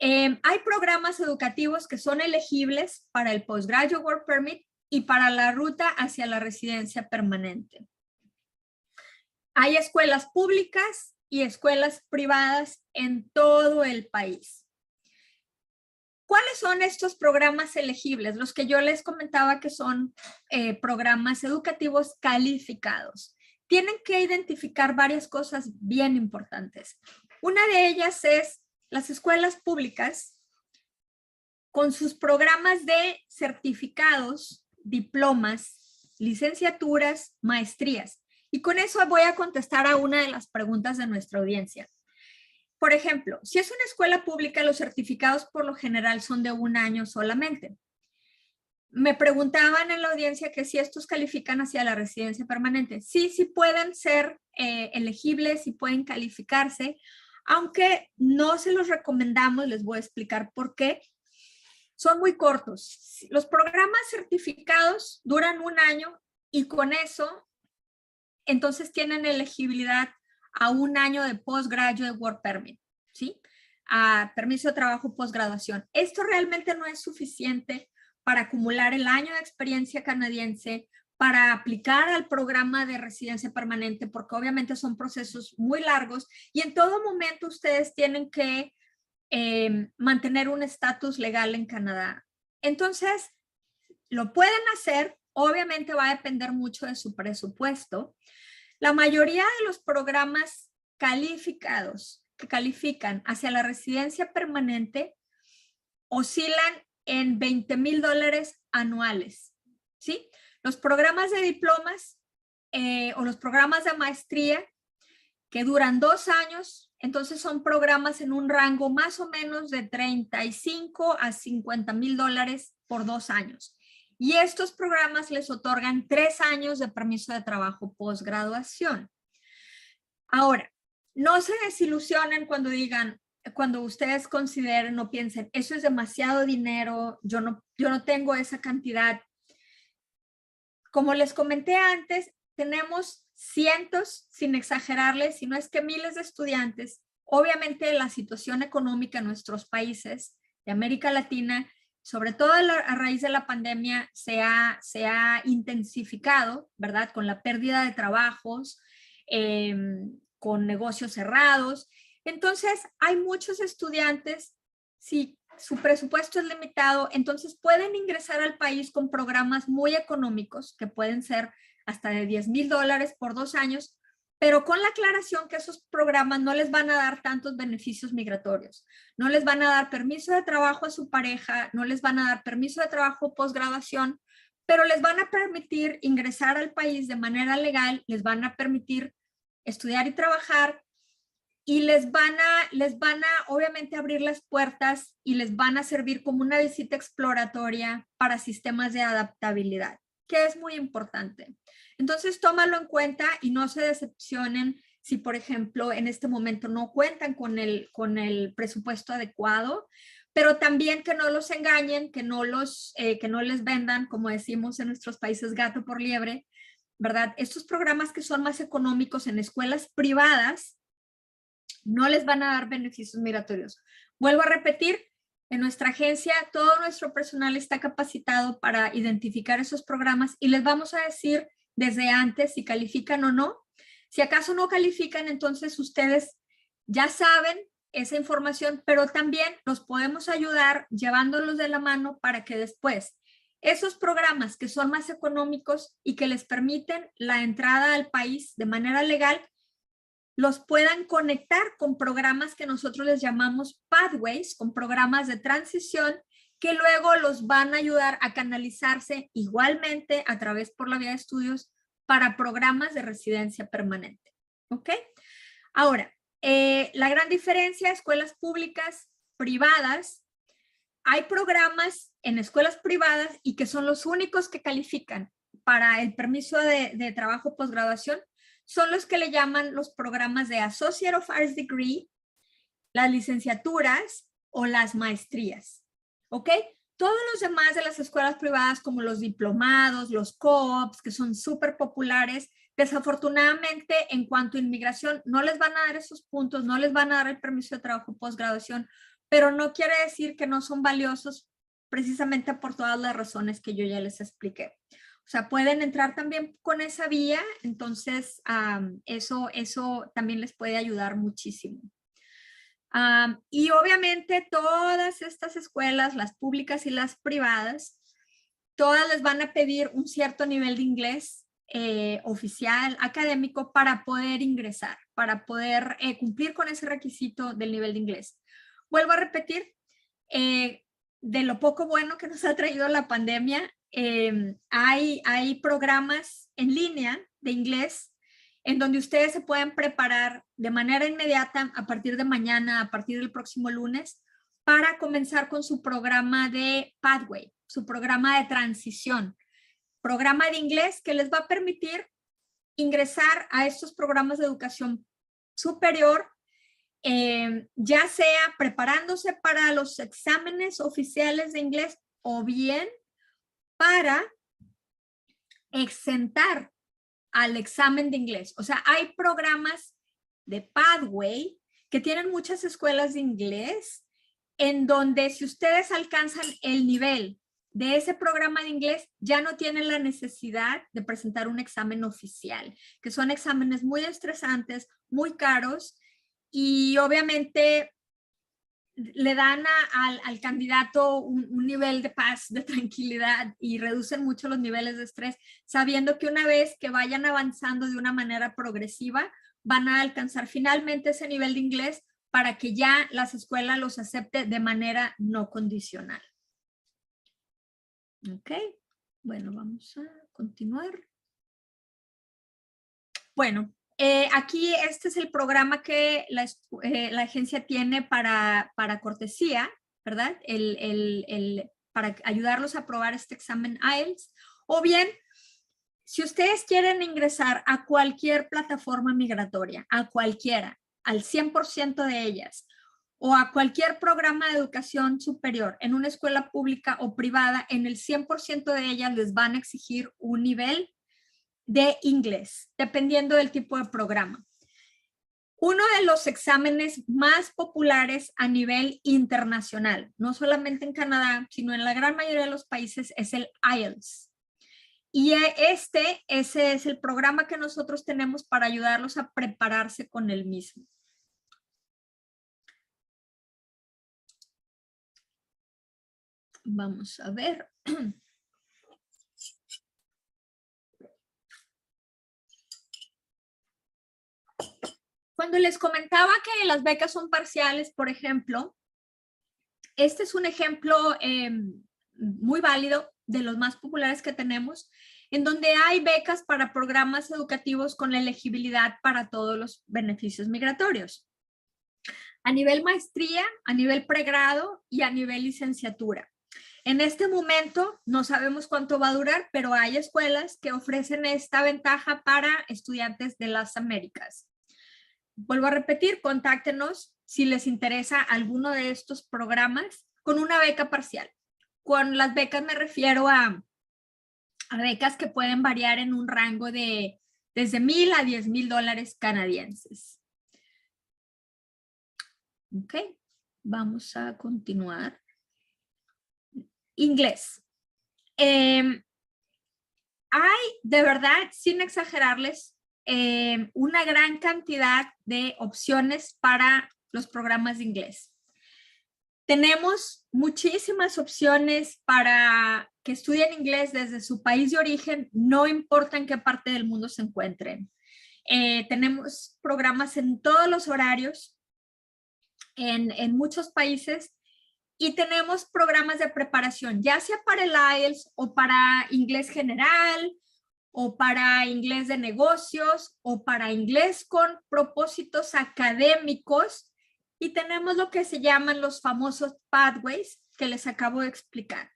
Hay programas educativos que son elegibles para el Postgraduate Work Permit y para la ruta hacia la residencia permanente. Hay escuelas públicas y escuelas privadas en todo el país. ¿Cuáles son estos programas elegibles? Los que yo les comentaba que son programas educativos calificados. Tienen que identificar varias cosas bien importantes. Una de ellas es las escuelas públicas con sus programas de certificados, diplomas, licenciaturas, maestrías. Y con eso voy a contestar a una de las preguntas de nuestra audiencia. Por ejemplo, si es una escuela pública, los certificados por lo general son de 1 año solamente. Me preguntaban en la audiencia que si estos califican hacia la residencia permanente. Sí, sí pueden ser elegibles y pueden calificarse, aunque no se los recomendamos, les voy a explicar por qué. Son muy cortos. Los programas certificados duran 1 año y con eso, entonces tienen elegibilidad a 1 año de Postgraduate Work Permit, ¿sí? A permiso de trabajo postgraduación. Esto realmente no es suficiente para acumular el año de experiencia canadiense, para aplicar al programa de residencia permanente, porque obviamente son procesos muy largos y en todo momento ustedes tienen que mantener un estatus legal en Canadá. Entonces, lo pueden hacer, obviamente va a depender mucho de su presupuesto. La mayoría de los programas calificados que califican hacia la residencia permanente oscilan en $20,000 anuales. ¿sí? Los programas de diplomas o los programas de maestría que duran 2 años, entonces son programas en un rango más o menos de 35 a 50 mil dólares por 2 años. Y estos programas les otorgan 3 años de permiso de trabajo posgraduación. Ahora, no se desilusionen cuando digan, cuando ustedes consideren o piensen, eso es demasiado dinero, yo no tengo esa cantidad. Como les comenté antes, tenemos cientos, sin exagerarles, si no es que miles de estudiantes. Obviamente la situación económica en nuestros países de América Latina, sobre todo a raíz de la pandemia, se ha intensificado, ¿verdad? Con la pérdida de trabajos, con negocios cerrados. Entonces, hay muchos estudiantes, si su presupuesto es limitado, entonces pueden ingresar al país con programas muy económicos, que pueden ser hasta de 10 mil dólares por 2 años, pero con la aclaración que esos programas no les van a dar tantos beneficios migratorios, no les van a dar permiso de trabajo a su pareja, no les van a dar permiso de trabajo posgraduación, pero les van a permitir ingresar al país de manera legal, les van a permitir estudiar y trabajar, y les van a obviamente abrir las puertas y les van a servir como una visita exploratoria para sistemas de adaptabilidad, que es muy importante. Entonces, tómalo en cuenta y no se decepcionen si, por ejemplo, en este momento no cuentan con el presupuesto adecuado, pero también que no los engañen, que no les vendan, como decimos en nuestros países, gato por liebre, ¿verdad? Estos programas que son más económicos en escuelas privadas, no les van a dar beneficios migratorios. Vuelvo a repetir, en nuestra agencia todo nuestro personal está capacitado para identificar esos programas y les vamos a decir desde antes si califican o no. Si acaso no califican, entonces ustedes ya saben esa información, pero también los podemos ayudar llevándolos de la mano para que después esos programas que son más económicos y que les permiten la entrada al país de manera legal, los puedan conectar con programas que nosotros les llamamos pathways, con programas de transición que luego los van a ayudar a canalizarse igualmente a través por la vía de estudios para programas de residencia permanente. ¿Ok? Ahora, la gran diferencia, escuelas públicas, privadas, hay programas en escuelas privadas y que son los únicos que califican para el permiso de trabajo posgraduación, son los que le llaman los programas de Associate of Arts Degree, las licenciaturas o las maestrías. ¿Ok? Todos los demás de las escuelas privadas, como los diplomados, los co-ops, que son súper populares, desafortunadamente, en cuanto a inmigración, no les van a dar esos puntos, no les van a dar el permiso de trabajo posgraduación, pero no quiere decir que no son valiosos precisamente por todas las razones que yo ya les expliqué. O sea, pueden entrar también con esa vía, entonces eso también les puede ayudar muchísimo. Y obviamente todas estas escuelas, las públicas y las privadas, todas les van a pedir un cierto nivel de inglés oficial, académico, para poder ingresar, para poder cumplir con ese requisito del nivel de inglés. Vuelvo a repetir, de lo poco bueno que nos ha traído la pandemia, hay programas en línea de inglés en donde ustedes se pueden preparar de manera inmediata a partir de mañana, a partir del próximo lunes, para comenzar con su programa de Pathway, su programa de transición, programa de inglés que les va a permitir ingresar a estos programas de educación superior, ya sea preparándose para los exámenes oficiales de inglés o bien para exentar al examen de inglés. O sea, hay programas de Pathway que tienen muchas escuelas de inglés en donde si ustedes alcanzan el nivel de ese programa de inglés, ya no tienen la necesidad de presentar un examen oficial, que son exámenes muy estresantes, muy caros, y obviamente le dan al candidato un nivel de paz, de tranquilidad, y reducen mucho los niveles de estrés, sabiendo que una vez que vayan avanzando de una manera progresiva, van a alcanzar finalmente ese nivel de inglés para que ya las escuelas los acepten de manera no condicional. ¿Ok? Bueno, vamos a continuar. Bueno, aquí este es el programa que la agencia tiene para cortesía, ¿verdad? Para ayudarlos a aprobar este examen IELTS. O bien, si ustedes quieren ingresar a cualquier plataforma migratoria, a cualquiera, al 100% de ellas, o a cualquier programa de educación superior en una escuela pública o privada, en el 100% de ellas les van a exigir un nivel de inglés, dependiendo del tipo de programa. Uno de los exámenes más populares a nivel internacional, no solamente en Canadá, sino en la gran mayoría de los países, es el IELTS. Y ese es el programa que nosotros tenemos para ayudarlos a prepararse con el mismo. Vamos a ver. Cuando les comentaba que las becas son parciales, por ejemplo, este es un ejemplo muy válido de los más populares que tenemos, en donde hay becas para programas educativos con elegibilidad para todos los beneficios migratorios. A nivel maestría, a nivel pregrado y a nivel licenciatura. En este momento no sabemos cuánto va a durar, pero hay escuelas que ofrecen esta ventaja para estudiantes de las Américas. Vuelvo a repetir, contáctenos si les interesa alguno de estos programas con una beca parcial. Con las becas me refiero a becas que pueden variar en un rango de desde $1,000 a $10,000 canadienses. Ok, vamos a continuar. Inglés. Hay, de verdad, sin exagerarles, una gran cantidad de opciones para los programas de inglés. Tenemos muchísimas opciones para que estudien inglés desde su país de origen, no importa en qué parte del mundo se encuentren. Tenemos programas en todos los horarios, en muchos países, y tenemos programas de preparación, ya sea para el IELTS o para inglés general, o para inglés de negocios, o para inglés con propósitos académicos, y tenemos lo que se llaman los famosos pathways que les acabo de explicar,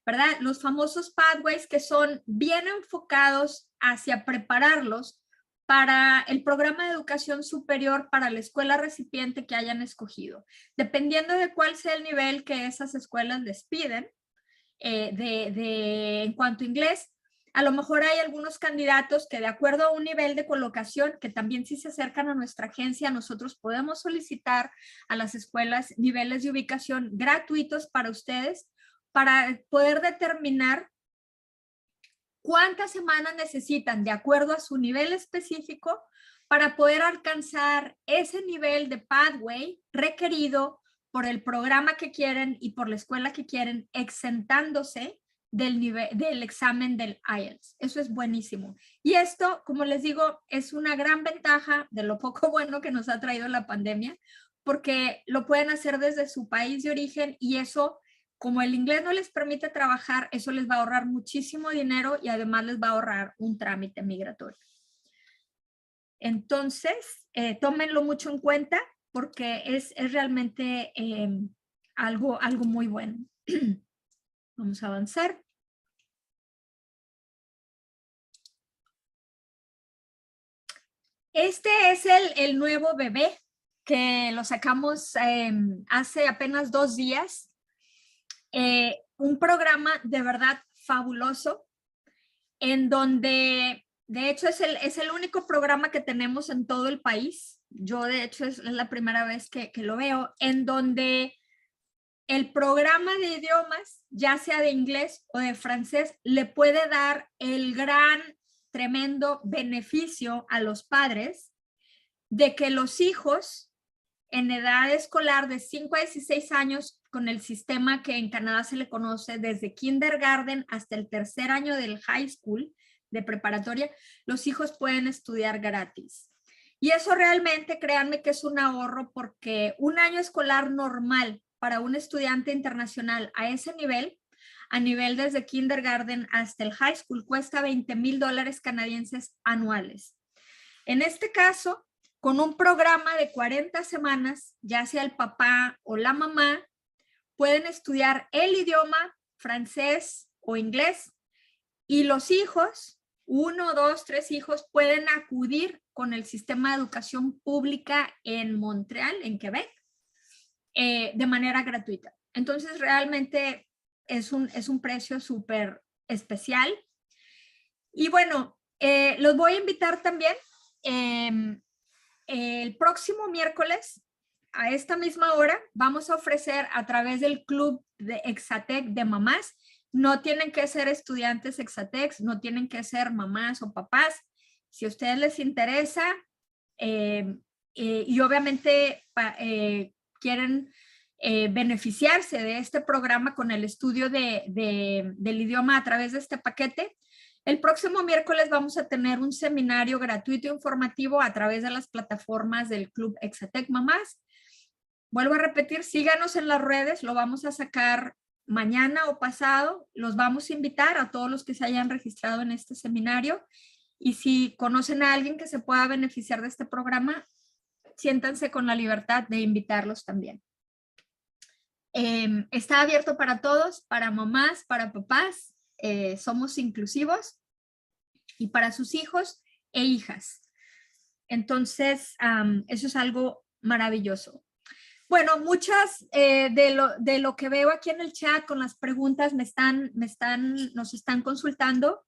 ¿verdad? Los famosos pathways que son bien enfocados hacia prepararlos para el programa de educación superior para la escuela recipiente que hayan escogido. Dependiendo de cuál sea el nivel que esas escuelas les piden en cuanto a inglés, a lo mejor hay algunos candidatos que de acuerdo a un nivel de colocación, que también si se acercan a nuestra agencia, nosotros podemos solicitar a las escuelas niveles de ubicación gratuitos para ustedes, para poder determinar cuántas semanas necesitan de acuerdo a su nivel específico para poder alcanzar ese nivel de pathway requerido por el programa que quieren y por la escuela que quieren, exentándose del examen del IELTS. Eso es buenísimo. Y esto, como les digo, es una gran ventaja de lo poco bueno que nos ha traído la pandemia, porque lo pueden hacer desde su país de origen y eso, como el inglés no les permite trabajar, eso les va a ahorrar muchísimo dinero y además les va a ahorrar un trámite migratorio. Entonces, tómenlo mucho en cuenta porque es realmente algo muy bueno. Vamos a avanzar. Este es el nuevo bebé que lo sacamos hace apenas 2 días. Un programa de verdad fabuloso en donde, de hecho, es el único programa que tenemos en todo el país. Yo, de hecho, es la primera vez que lo veo, en donde el programa de idiomas, ya sea de inglés o de francés, le puede dar el gran, tremendo beneficio a los padres de que los hijos en edad escolar de 5 a 16 años, con el sistema que en Canadá se le conoce desde kindergarten hasta el 3er año del high school, de preparatoria, los hijos pueden estudiar gratis. Y eso realmente, créanme que es un ahorro, porque un año escolar normal para un estudiante internacional a ese nivel a nivel desde kindergarten hasta el high school. Cuesta $20,000 canadienses anuales. En este caso, con un programa de 40 semanas, ya sea el papá o la mamá, pueden estudiar el idioma francés o inglés y los hijos, 1, 2, 3 hijos, pueden acudir con el sistema de educación pública en Montreal, en Quebec, de manera gratuita. Entonces, realmente es un precio súper especial. Y bueno, los voy a invitar también el próximo miércoles a esta misma hora. Vamos a ofrecer a través del club de Exatec de mamás. No tienen que ser estudiantes Exatec, no tienen que ser mamás o papás. Si a ustedes les interesa y obviamente quieren beneficiarse de este programa con el estudio del idioma a través de este paquete, el próximo miércoles vamos a tener un seminario gratuito informativo a través de las plataformas del Club Exatec Mamás. Vuelvo a repetir, síganos en las redes, lo vamos a sacar mañana o pasado. Los vamos a invitar a todos los que se hayan registrado en este seminario. Y si conocen a alguien que se pueda beneficiar de este programa, siéntanse con la libertad de invitarlos también. Está abierto para todos, para mamás, para papás. Somos inclusivos y para sus hijos e hijas. Entonces, eso es algo maravilloso. Bueno, muchas de lo que veo aquí en el chat con las preguntas nos están consultando.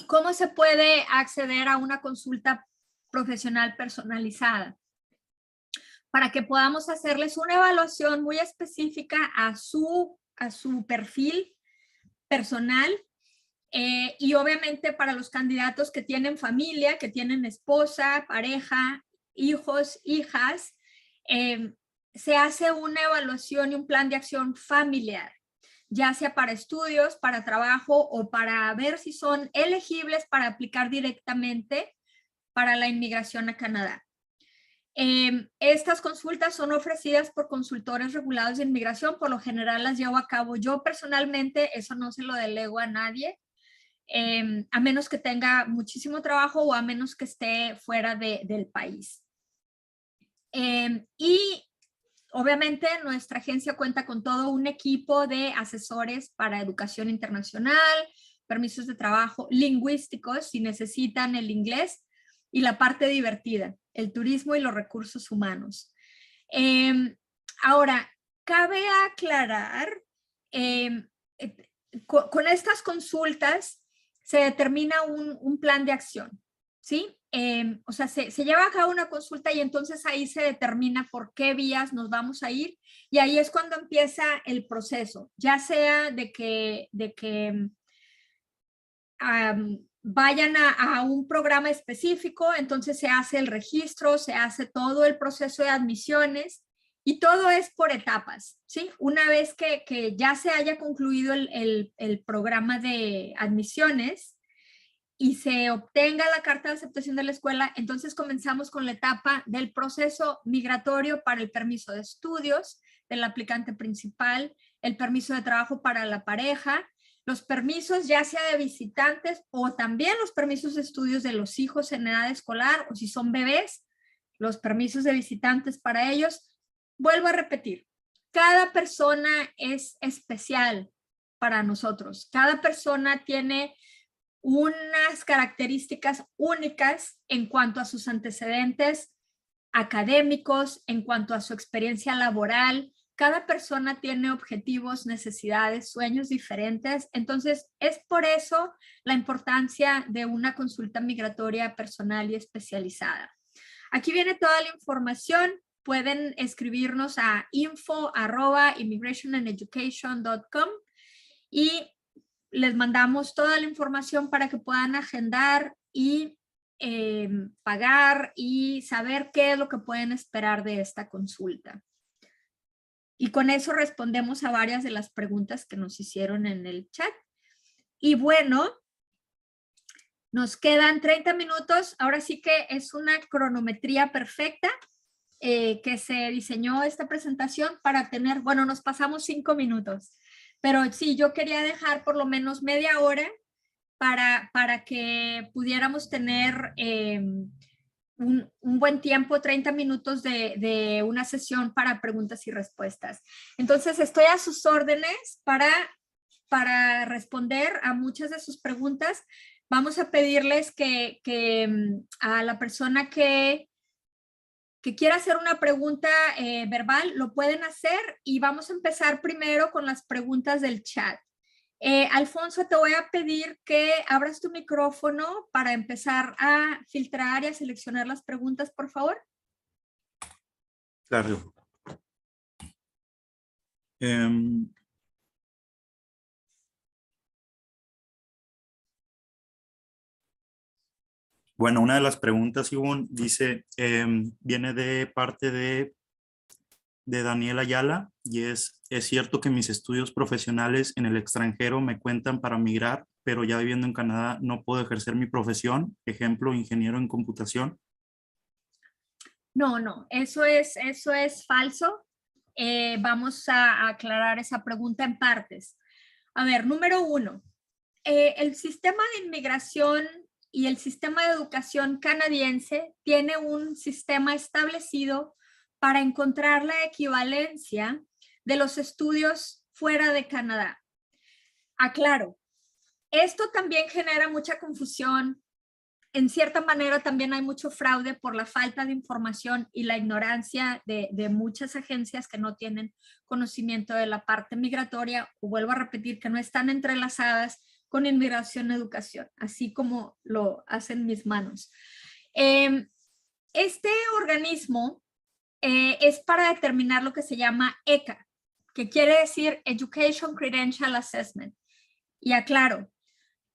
¿Cómo se puede acceder a una consulta profesional personalizada? Para que podamos hacerles una evaluación muy específica a su perfil personal y obviamente para los candidatos que tienen familia, que tienen esposa, pareja, hijos, hijas, se hace una evaluación y un plan de acción familiar, ya sea para estudios, para trabajo o para ver si son elegibles para aplicar directamente para la inmigración a Canadá. Estas consultas son ofrecidas por consultores regulados de inmigración. Por lo general las llevo a cabo yo personalmente, eso no se lo delego a nadie, a menos que tenga muchísimo trabajo o a menos que esté fuera del país. Y obviamente nuestra agencia cuenta con todo un equipo de asesores para educación internacional, permisos de trabajo lingüísticos si necesitan el inglés, y la parte divertida, el turismo y los recursos humanos. Ahora, cabe aclarar, con estas consultas se determina un plan de acción, ¿sí? O sea, se lleva a cabo una consulta y entonces ahí se determina por qué vías nos vamos a ir y ahí es cuando empieza el proceso, ya sea de que vayan a un programa específico, entonces se hace el registro, se hace todo el proceso de admisiones y todo es por etapas, ¿sí? Una vez que ya se haya concluido el programa de admisiones y se obtenga la carta de aceptación de la escuela, entonces comenzamos con la etapa del proceso migratorio para el permiso de estudios del aplicante principal, el permiso de trabajo para la pareja, los permisos ya sea de visitantes o también los permisos de estudios de los hijos en edad escolar o si son bebés, los permisos de visitantes para ellos. Vuelvo a repetir, cada persona es especial para nosotros. Cada persona tiene unas características únicas en cuanto a sus antecedentes académicos, en cuanto a su experiencia laboral. Cada persona tiene objetivos, necesidades, sueños diferentes. Entonces, es por eso la importancia de una consulta migratoria personal y especializada. Aquí viene toda la información. Pueden escribirnos a info@immigrationandeducation.com y les mandamos toda la información para que puedan agendar y pagar y saber qué es lo que pueden esperar de esta consulta. Y con eso respondemos a varias de las preguntas que nos hicieron en el chat. Y bueno, nos quedan 30 minutos. Ahora sí que es una cronometría perfecta que se diseñó esta presentación para tener, bueno, nos pasamos 5 minutos, pero sí, yo quería dejar por lo menos media hora para que pudiéramos tener un buen tiempo, 30 minutos de una sesión para preguntas y respuestas. Entonces, estoy a sus órdenes para responder a muchas de sus preguntas. Vamos a pedirles que a la persona que quiera hacer una pregunta verbal, lo pueden hacer y vamos a empezar primero con las preguntas del chat. Alfonso, te voy a pedir que abras tu micrófono para empezar a filtrar y a seleccionar las preguntas, por favor. Claro. Bueno, una de las preguntas, Ivonne, dice, viene de parte de Daniel Ayala y ¿es cierto que mis estudios profesionales en el extranjero me cuentan para migrar, pero ya viviendo en Canadá no puedo ejercer mi profesión? Ejemplo, ingeniero en computación. No, eso es falso. Vamos a aclarar esa pregunta en partes. A ver, número 1, el sistema de inmigración y el sistema de educación canadiense tiene un sistema establecido para encontrar la equivalencia de los estudios fuera de Canadá. Aclaro, esto también genera mucha confusión. En cierta manera también hay mucho fraude por la falta de información y la ignorancia de muchas agencias que no tienen conocimiento de la parte migratoria, o vuelvo a repetir, que no están entrelazadas con inmigración y educación, así como lo hacen mis manos. Este organismo es para determinar lo que se llama ECA, que quiere decir Education Credential Assessment. Y aclaro,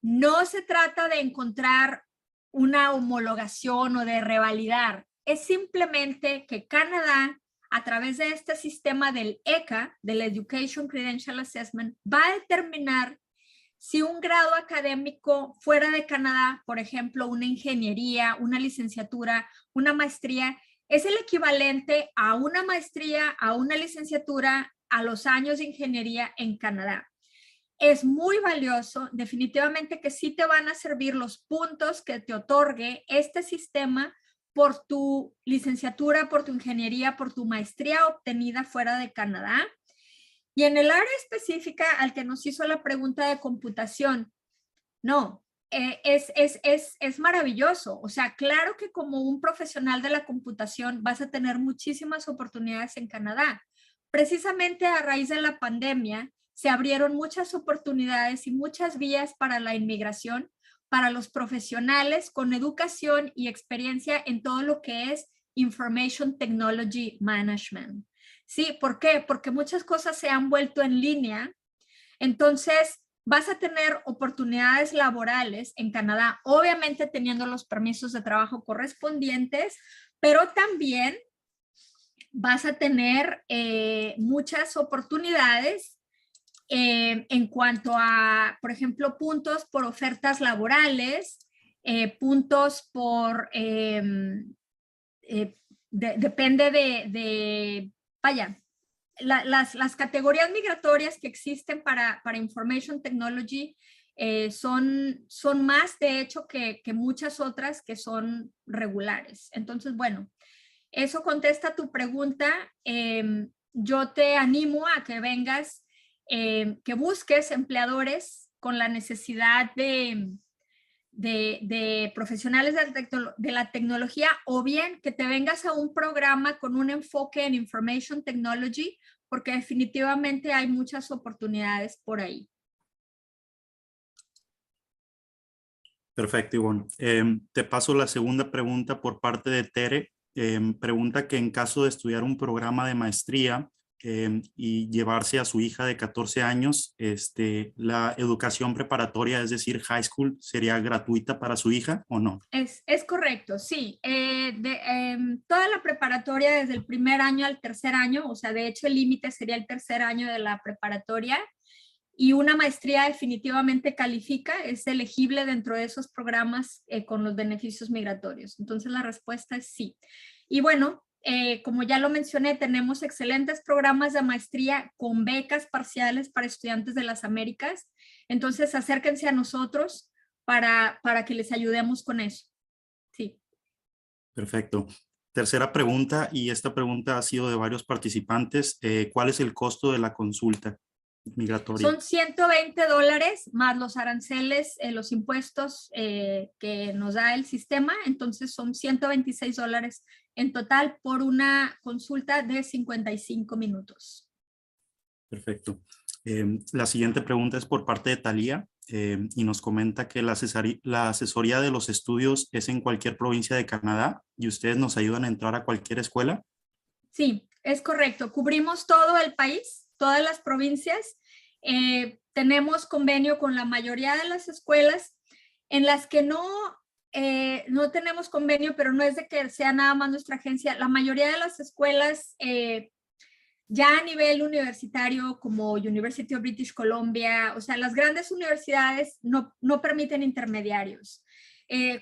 no se trata de encontrar una homologación o de revalidar, es simplemente que Canadá, a través de este sistema del ECA, del Education Credential Assessment, va a determinar si un grado académico fuera de Canadá, por ejemplo, una ingeniería, una licenciatura, una maestría, es el equivalente a una maestría, a una licenciatura, a los años de ingeniería en Canadá. Es muy valioso, definitivamente que sí te van a servir los puntos que te otorgue este sistema por tu licenciatura, por tu ingeniería, por tu maestría obtenida fuera de Canadá. Y en el área específica al que nos hizo la pregunta de computación, no, es maravilloso. O sea, claro que como un profesional de la computación vas a tener muchísimas oportunidades en Canadá. Precisamente a raíz de la pandemia se abrieron muchas oportunidades y muchas vías para la inmigración, para los profesionales con educación y experiencia en todo lo que es Information Technology Management. Sí, ¿por qué? Porque muchas cosas se han vuelto en línea. Entonces, vas a tener oportunidades laborales en Canadá, obviamente teniendo los permisos de trabajo correspondientes, pero también vas a tener muchas oportunidades en cuanto a, por ejemplo, puntos por ofertas laborales, puntos por, depende vaya, las categorías migratorias que existen para Information Technology son más, de hecho, que muchas otras que son regulares. Entonces, bueno, eso contesta tu pregunta. Yo te animo a que vengas, que busques empleadores con la necesidad de profesionales de la tecnología, o bien que te vengas a un programa con un enfoque en Information Technology, porque definitivamente hay muchas oportunidades por ahí. Perfecto, Ivonne. Te paso la segunda pregunta por parte de Tere. Pregunta que en caso de estudiar un programa de maestría y llevarse a su hija de 14 años, la educación preparatoria, es decir, high school, ¿sería gratuita para su hija o no? Es correcto, sí. Toda la preparatoria desde el primer año al tercer año, o sea, de hecho el límite sería el tercer año de la preparatoria, y una maestría definitivamente califica, es elegible dentro de esos programas con los beneficios migratorios. Entonces la respuesta es sí. Y bueno, Como ya lo mencioné, tenemos excelentes programas de maestría con becas parciales para estudiantes de las Américas. Entonces, acérquense a nosotros para que les ayudemos con eso. Sí. Perfecto. Tercera pregunta, y esta pregunta ha sido de varios participantes. ¿Cuál es el costo de la consulta migratoria? Son $120 más los aranceles, los impuestos que nos da el sistema. Entonces son $126 en total por una consulta de 55 minutos. Perfecto. La siguiente pregunta es por parte de Thalía y nos comenta que la asesoría de los estudios es en cualquier provincia de Canadá y ustedes nos ayudan a entrar a cualquier escuela. Sí, es correcto. Cubrimos todo el país, todas las provincias. Tenemos convenio con la mayoría de las escuelas en las que no tenemos convenio, pero no es de que sea nada más nuestra agencia. La mayoría de las escuelas ya a nivel universitario, como University of British Columbia, o sea, las grandes universidades no permiten intermediarios.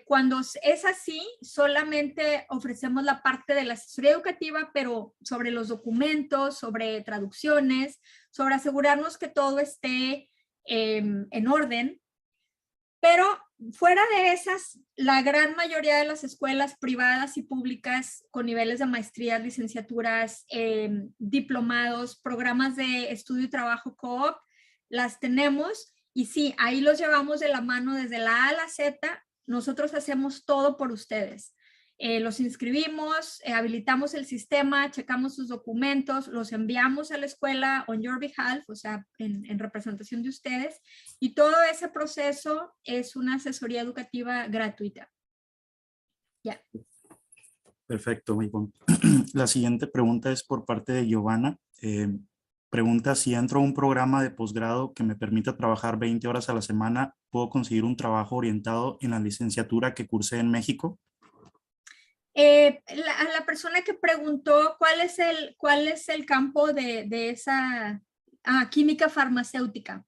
Cuando es así, solamente ofrecemos la parte de la asesoría educativa, pero sobre los documentos, sobre traducciones, sobre asegurarnos que todo esté en orden. Pero fuera de esas, la gran mayoría de las escuelas privadas y públicas con niveles de maestrías, licenciaturas, diplomados, programas de estudio y trabajo co-op, las tenemos. Y sí, ahí los llevamos de la mano desde la A a la Z. Nosotros hacemos todo por ustedes. Los inscribimos, habilitamos el sistema, checamos sus documentos, los enviamos a la escuela on your behalf, o sea, en representación de ustedes, y todo ese proceso es una asesoría educativa gratuita. Ya. Perfecto, muy bueno. La siguiente pregunta es por parte de Giovanna. Pregunta si entro a un programa de posgrado que me permita trabajar 20 horas a la semana, ¿puedo conseguir un trabajo orientado en la licenciatura que cursé en México? La persona que preguntó cuál es el campo de esa química farmacéutica.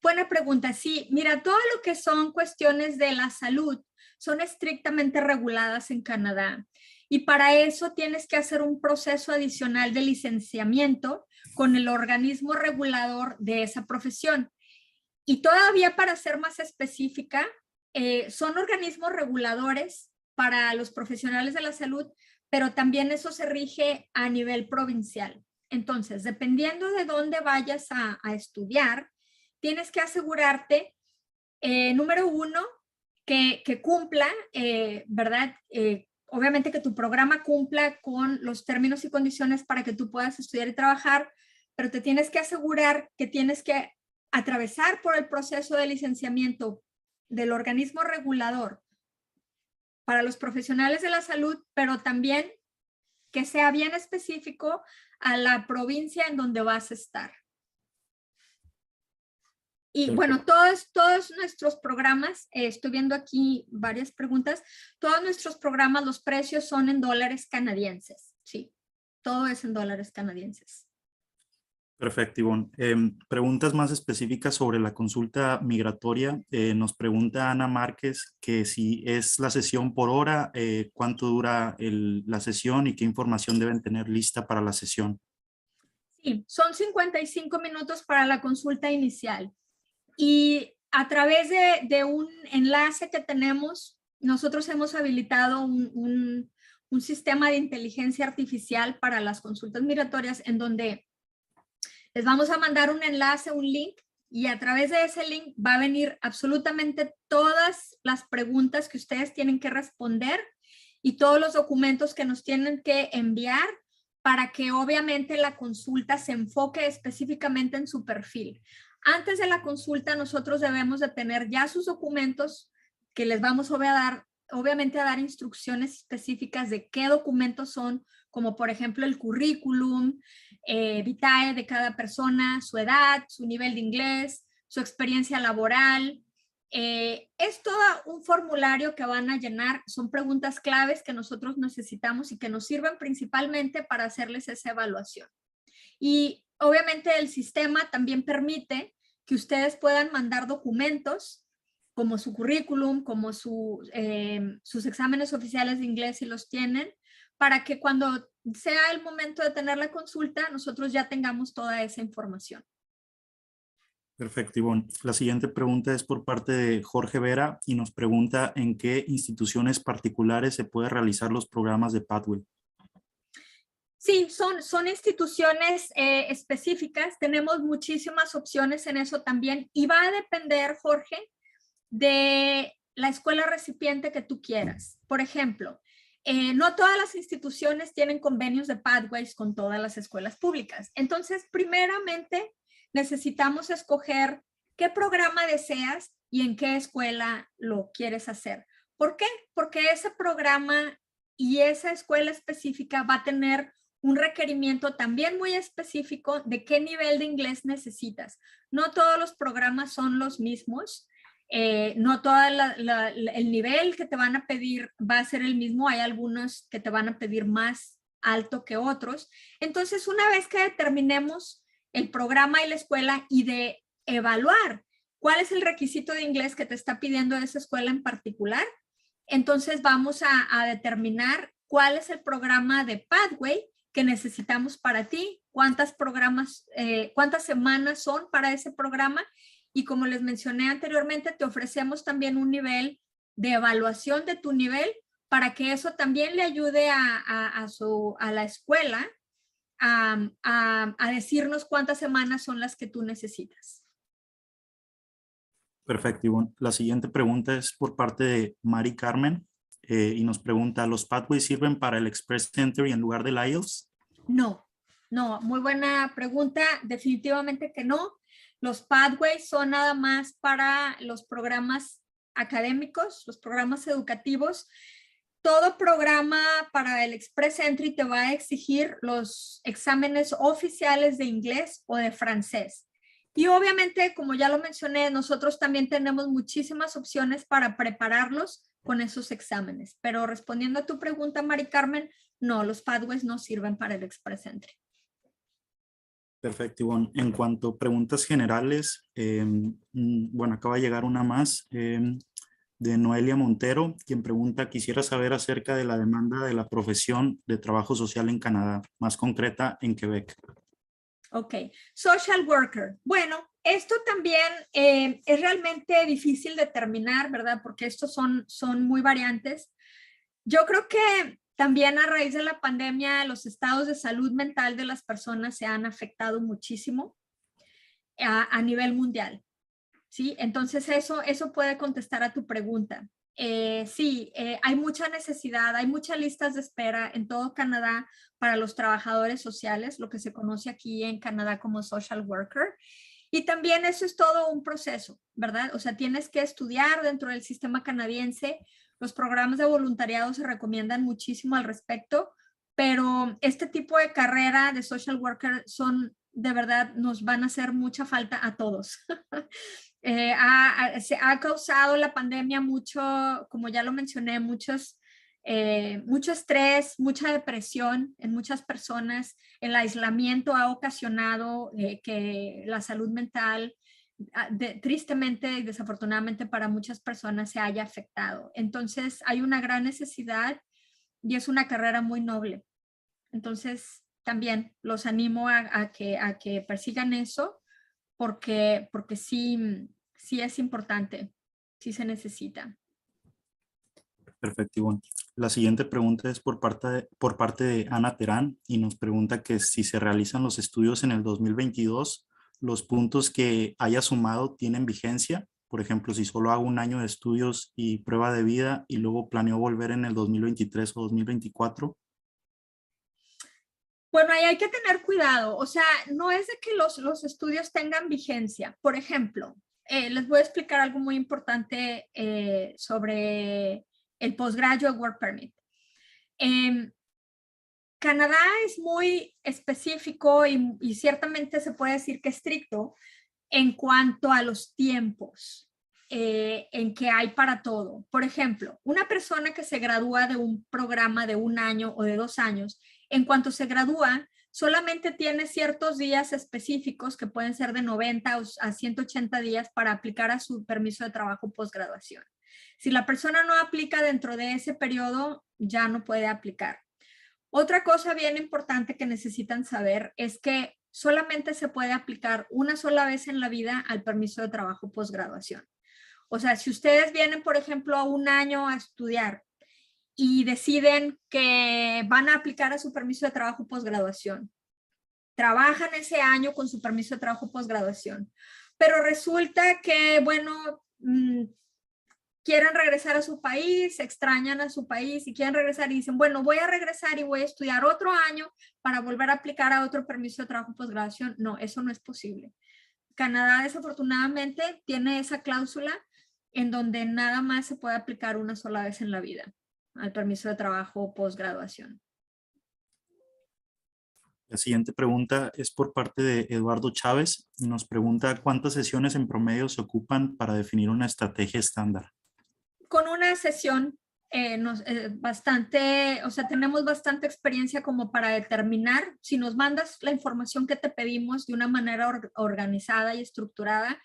Buena pregunta. Sí, mira, todo lo que son cuestiones de la salud son estrictamente reguladas en Canadá. Y para eso tienes que hacer un proceso adicional de licenciamiento con el organismo regulador de esa profesión. Y todavía para ser más específica, son organismos reguladores para los profesionales de la salud, pero también eso se rige a nivel provincial. Entonces, dependiendo de dónde vayas a estudiar, tienes que asegurarte, número uno, que cumpla, ¿verdad? Obviamente que tu programa cumpla con los términos y condiciones para que tú puedas estudiar y trabajar, pero te tienes que asegurar que tienes que atravesar por el proceso de licenciamiento del organismo regulador para los profesionales de la salud, pero también que sea bien específico a la provincia en donde vas a estar. Y bueno, todos nuestros programas, estoy viendo aquí varias preguntas, todos nuestros programas, los precios son en dólares canadienses, sí, todo es en dólares canadienses. Perfecto, Ivonne. Preguntas más específicas sobre la consulta migratoria. Nos pregunta Ana Márquez que si es la sesión por hora, cuánto dura la sesión y qué información deben tener lista para la sesión. Sí, son 55 minutos para la consulta inicial. Y a través de un enlace que tenemos, nosotros hemos habilitado un sistema de inteligencia artificial para las consultas migratorias en donde les vamos a mandar un enlace, un link, y a través de ese link va a venir absolutamente todas las preguntas que ustedes tienen que responder y todos los documentos que nos tienen que enviar para que obviamente la consulta se enfoque específicamente en su perfil. Antes de la consulta, nosotros debemos de tener ya sus documentos que les vamos obviamente a dar instrucciones específicas de qué documentos son, como por ejemplo el currículum, vitae de cada persona, su edad, su nivel de inglés, su experiencia laboral. Es todo un formulario que van a llenar, son preguntas claves que nosotros necesitamos y que nos sirven principalmente para hacerles esa evaluación. Y obviamente el sistema también permite que ustedes puedan mandar documentos como su currículum, como sus exámenes oficiales de inglés si los tienen, para que cuando sea el momento de tener la consulta, nosotros ya tengamos toda esa información. Perfecto, Ivonne. La siguiente pregunta es por parte de Jorge Vera y nos pregunta en qué instituciones particulares se puede realizar los programas de Pathway. Sí, son instituciones específicas. Tenemos muchísimas opciones en eso también y va a depender, Jorge, de la escuela recipiente que tú quieras. Por ejemplo, no todas las instituciones tienen convenios de Pathways con todas las escuelas públicas. Entonces, primeramente, necesitamos escoger qué programa deseas y en qué escuela lo quieres hacer. ¿Por qué? Porque ese programa y esa escuela específica va a tener un requerimiento también muy específico de qué nivel de inglés necesitas. No todos los programas son los mismos. No todo el nivel que te van a pedir va a ser el mismo. Hay algunos que te van a pedir más alto que otros. Entonces, una vez que determinemos el programa y la escuela y de evaluar cuál es el requisito de inglés que te está pidiendo esa escuela en particular, entonces vamos a determinar cuál es el programa de Pathway que necesitamos para ti, cuántas semanas son para ese programa. Y como les mencioné anteriormente, te ofrecemos también un nivel de evaluación de tu nivel para que eso también le ayude a la escuela a decirnos cuántas semanas son las que tú necesitas. Perfecto, Ivonne. La siguiente pregunta es por parte de Mari Carmen y nos pregunta, ¿los Pathways sirven para el Express Entry en lugar del IELTS? No, muy buena pregunta. Definitivamente que no. Los Pathways son nada más para los programas académicos, los programas educativos. Todo programa para el Express Entry te va a exigir los exámenes oficiales de inglés o de francés. Y obviamente, como ya lo mencioné, nosotros también tenemos muchísimas opciones para prepararlos con esos exámenes. Pero respondiendo a tu pregunta, Mari Carmen, no, los Pathways no sirven para el Express Entry. Perfecto, Ivonne. En cuanto a preguntas generales, bueno, acaba de llegar una más de Noelia Montero, quien pregunta, quisiera saber acerca de la demanda de la profesión de trabajo social en Canadá, más concreta en Quebec. Ok, social worker. Bueno, esto también es realmente difícil determinar, ¿verdad? Porque estos son muy variantes. Yo creo que también a raíz de la pandemia, los estados de salud mental de las personas se han afectado muchísimo a nivel mundial, ¿sí? Entonces eso puede contestar a tu pregunta. Sí, hay mucha necesidad, hay muchas listas de espera en todo Canadá para los trabajadores sociales, lo que se conoce aquí en Canadá como social worker. Y también eso es todo un proceso, ¿verdad? O sea, tienes que estudiar dentro del sistema canadiense. Los programas de voluntariado se recomiendan muchísimo al respecto, pero este tipo de carrera de social worker son, de verdad, nos van a hacer mucha falta a todos. Se ha causado la pandemia mucho, como ya lo mencioné, mucho estrés, mucha depresión en muchas personas. El aislamiento ha ocasionado que la salud mental, tristemente y desafortunadamente para muchas personas, se haya afectado. Entonces hay una gran necesidad y es una carrera muy noble. Entonces también los animo a que persigan eso porque sí es importante, sí se necesita. Perfecto, Ivonne. La siguiente pregunta es por parte de Ana Terán y nos pregunta que si se realizan los estudios en el 2022, los puntos que haya sumado tienen vigencia. Por ejemplo, si solo hago un año de estudios y prueba de vida y luego planeo volver en el 2023 o 2024. Bueno, ahí hay que tener cuidado. O sea, no es de que los estudios tengan vigencia. Por ejemplo, les voy a explicar algo muy importante sobre el Postgraduate Work Permit. Canadá es muy específico y ciertamente se puede decir que estricto en cuanto a los tiempos en que hay para todo. Por ejemplo, una persona que se gradúa de un programa de 1 año o de 2 años, en cuanto se gradúa, solamente tiene ciertos días específicos que pueden ser de 90 a 180 días para aplicar a su permiso de trabajo postgraduación. Si la persona no aplica dentro de ese periodo, ya no puede aplicar. Otra cosa bien importante que necesitan saber es que solamente se puede aplicar una sola vez en la vida al permiso de trabajo posgraduación. O sea, si ustedes vienen, por ejemplo, a un año a estudiar y deciden que van a aplicar a su permiso de trabajo posgraduación, trabajan ese año con su permiso de trabajo posgraduación, pero resulta que, bueno, quieren regresar a su país, extrañan a su país y quieren regresar y dicen, bueno, voy a regresar y voy a estudiar otro año para volver a aplicar a otro permiso de trabajo posgraduación. No, eso no es posible. Canadá desafortunadamente tiene esa cláusula en donde nada más se puede aplicar una sola vez en la vida al permiso de trabajo posgraduación. La siguiente pregunta es por parte de Eduardo Chávez y nos pregunta cuántas sesiones en promedio se ocupan para definir una estrategia estándar. Con una sesión bastante, o sea, tenemos bastante experiencia como para determinar si nos mandas la información que te pedimos de una manera organizada y estructurada,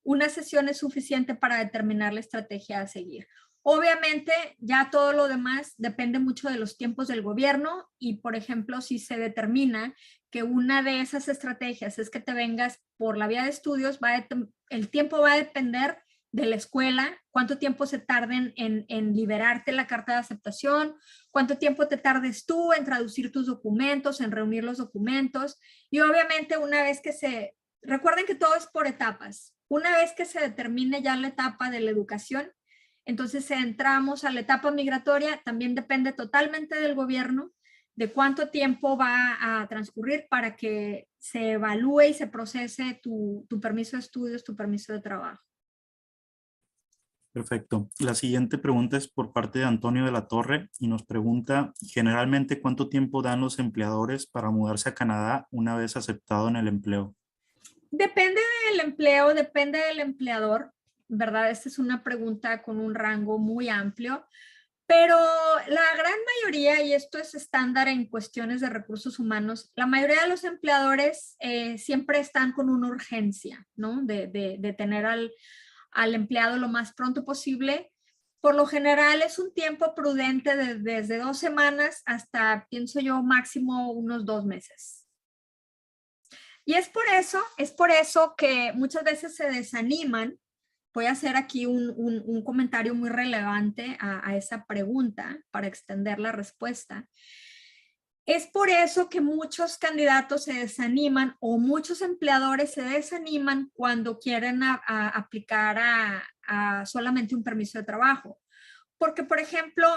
una sesión es suficiente para determinar la estrategia a seguir. Obviamente, ya todo lo demás depende mucho de los tiempos del gobierno y, por ejemplo, si se determina que una de esas estrategias es que te vengas por la vía de estudios, el tiempo va a depender de la escuela, cuánto tiempo se tarden en liberarte la carta de aceptación, cuánto tiempo te tardes tú en traducir tus documentos, en reunir los documentos y obviamente una vez que recuerden que todo es por etapas, una vez que se determine ya la etapa de la educación, entonces entramos a la etapa migratoria, también depende totalmente del gobierno, de cuánto tiempo va a transcurrir para que se evalúe y se procese tu permiso de estudios, tu permiso de trabajo. Perfecto. La siguiente pregunta es por parte de Antonio de la Torre y nos pregunta generalmente cuánto tiempo dan los empleadores para mudarse a Canadá una vez aceptado en el empleo. Depende del empleo, depende del empleador, ¿verdad? Esta es una pregunta con un rango muy amplio, pero la gran mayoría, y esto es estándar en cuestiones de recursos humanos, la mayoría de los empleadores siempre están con una urgencia, ¿no? De tener al empleado lo más pronto posible. Por lo general es un tiempo prudente desde 2 semanas hasta, pienso yo, máximo unos 2 meses. Y es por eso que muchas veces se desaniman. Voy a hacer aquí un comentario muy relevante a esa pregunta para extender la respuesta. Es por eso que muchos candidatos se desaniman o muchos empleadores se desaniman cuando quieren aplicar a solamente un permiso de trabajo. Porque, por ejemplo,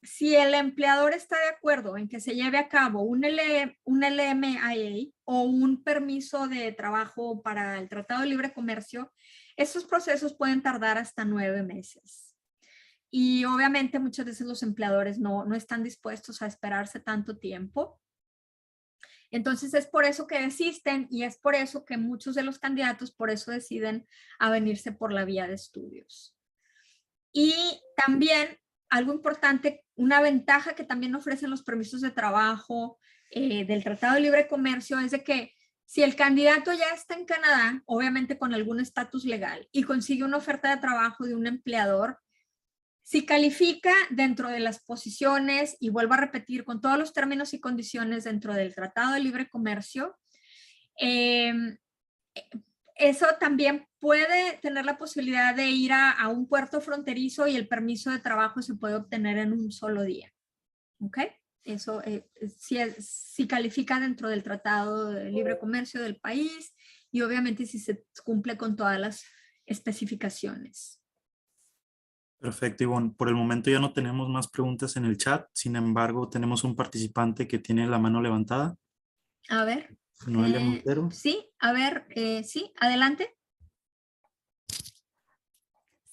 si el empleador está de acuerdo en que se lleve a cabo un LMIA o un permiso de trabajo para el Tratado de Libre Comercio, esos procesos pueden tardar hasta 9 meses. Y obviamente muchas veces los empleadores no están dispuestos a esperarse tanto tiempo. Entonces es por eso que desisten y es por eso que muchos de los candidatos por eso deciden a venirse por la vía de estudios. Y también algo importante, una ventaja que también ofrecen los permisos de trabajo del Tratado de Libre Comercio es de que si el candidato ya está en Canadá, obviamente con algún estatus legal, y consigue una oferta de trabajo de un empleador, si califica dentro de las posiciones, y vuelvo a repetir, con todos los términos y condiciones dentro del Tratado de Libre Comercio, eso también puede tener la posibilidad de ir a un puerto fronterizo y el permiso de trabajo se puede obtener en un solo día. ¿Ok? Eso si califica dentro del Tratado de Libre Comercio del país y obviamente si se cumple con todas las especificaciones. Perfecto, Ivonne. Por el momento ya no tenemos más preguntas en el chat. Sin embargo, tenemos un participante que tiene la mano levantada. A ver. Noelia Montero. Sí, a ver, sí, adelante.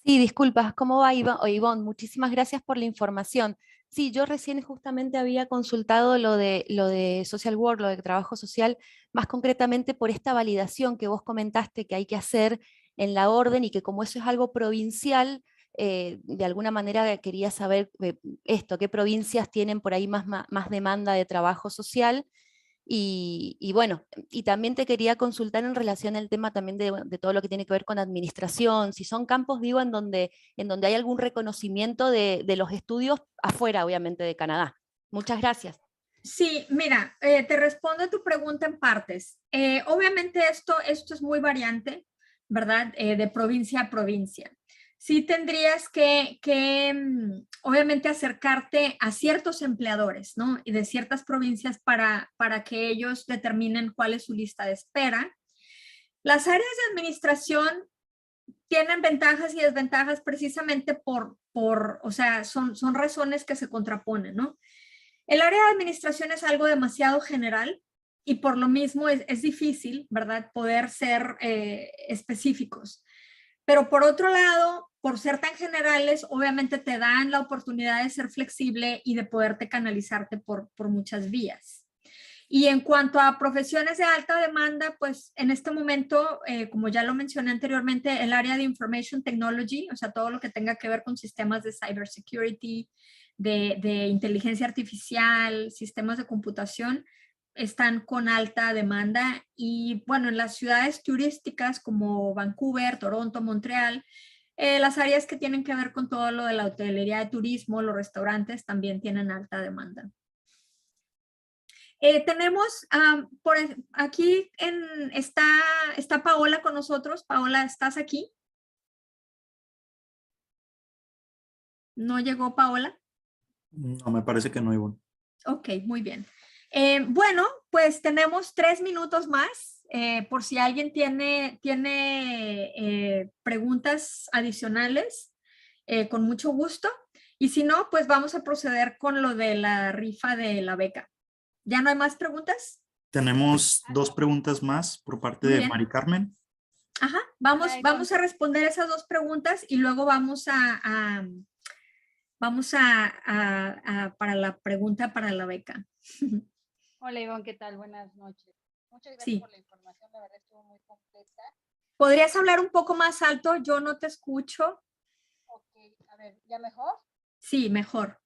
Sí, disculpas, ¿cómo va Ivonne? Muchísimas gracias por la información. Sí, yo recién justamente había consultado lo de social work, lo de trabajo social, más concretamente por esta validación que vos comentaste que hay que hacer en la orden y que como eso es algo provincial, de alguna manera quería saber qué provincias tienen por ahí más demanda de trabajo social. Y bueno, y también te quería consultar en relación al tema también de todo lo que tiene que ver con administración, si son campos, digo, en donde hay algún reconocimiento de los estudios afuera, obviamente, de Canadá. Muchas gracias. Sí, mira, te respondo a tu pregunta en partes. Obviamente esto es muy variante, ¿verdad? De provincia a provincia. Sí tendrías que obviamente acercarte a ciertos empleadores, ¿no? Y de ciertas provincias para que ellos determinen cuál es su lista de espera. Las áreas de administración tienen ventajas y desventajas precisamente o sea, son razones que se contraponen, ¿no? El área de administración es algo demasiado general y por lo mismo es difícil, ¿verdad? Poder ser específicos. Pero por otro lado, por ser tan generales, obviamente te dan la oportunidad de ser flexible y de poderte canalizarte por muchas vías. Y en cuanto a profesiones de alta demanda, pues en este momento, como ya lo mencioné anteriormente, el área de Information Technology, o sea, todo lo que tenga que ver con sistemas de cybersecurity, de inteligencia artificial, sistemas de computación, están con alta demanda. Y bueno, en las ciudades turísticas como Vancouver, Toronto, Montreal, las áreas que tienen que ver con todo lo de la hotelería de turismo, los restaurantes también tienen alta demanda. Tenemos aquí está Paola con nosotros. Paola, ¿estás aquí? ¿No llegó Paola? No, me parece que no, Ivonne. Ok, muy bien. Bueno, pues tenemos 3 minutos más por si alguien tiene preguntas adicionales, con mucho gusto. Y si no, pues vamos a proceder con lo de la rifa de la beca. ¿Ya no hay más preguntas? Tenemos 2 preguntas más por parte Muy de bien. Mari Carmen. Ajá, vamos a responder esas 2 preguntas y luego vamos para la pregunta para la beca. Hola Ivonne, ¿qué tal? Buenas noches. Muchas gracias Sí. por la información, la verdad estuvo muy completa. ¿Podrías hablar un poco más alto? Yo no te escucho. Ok, a ver, ¿ya mejor? Sí, mejor.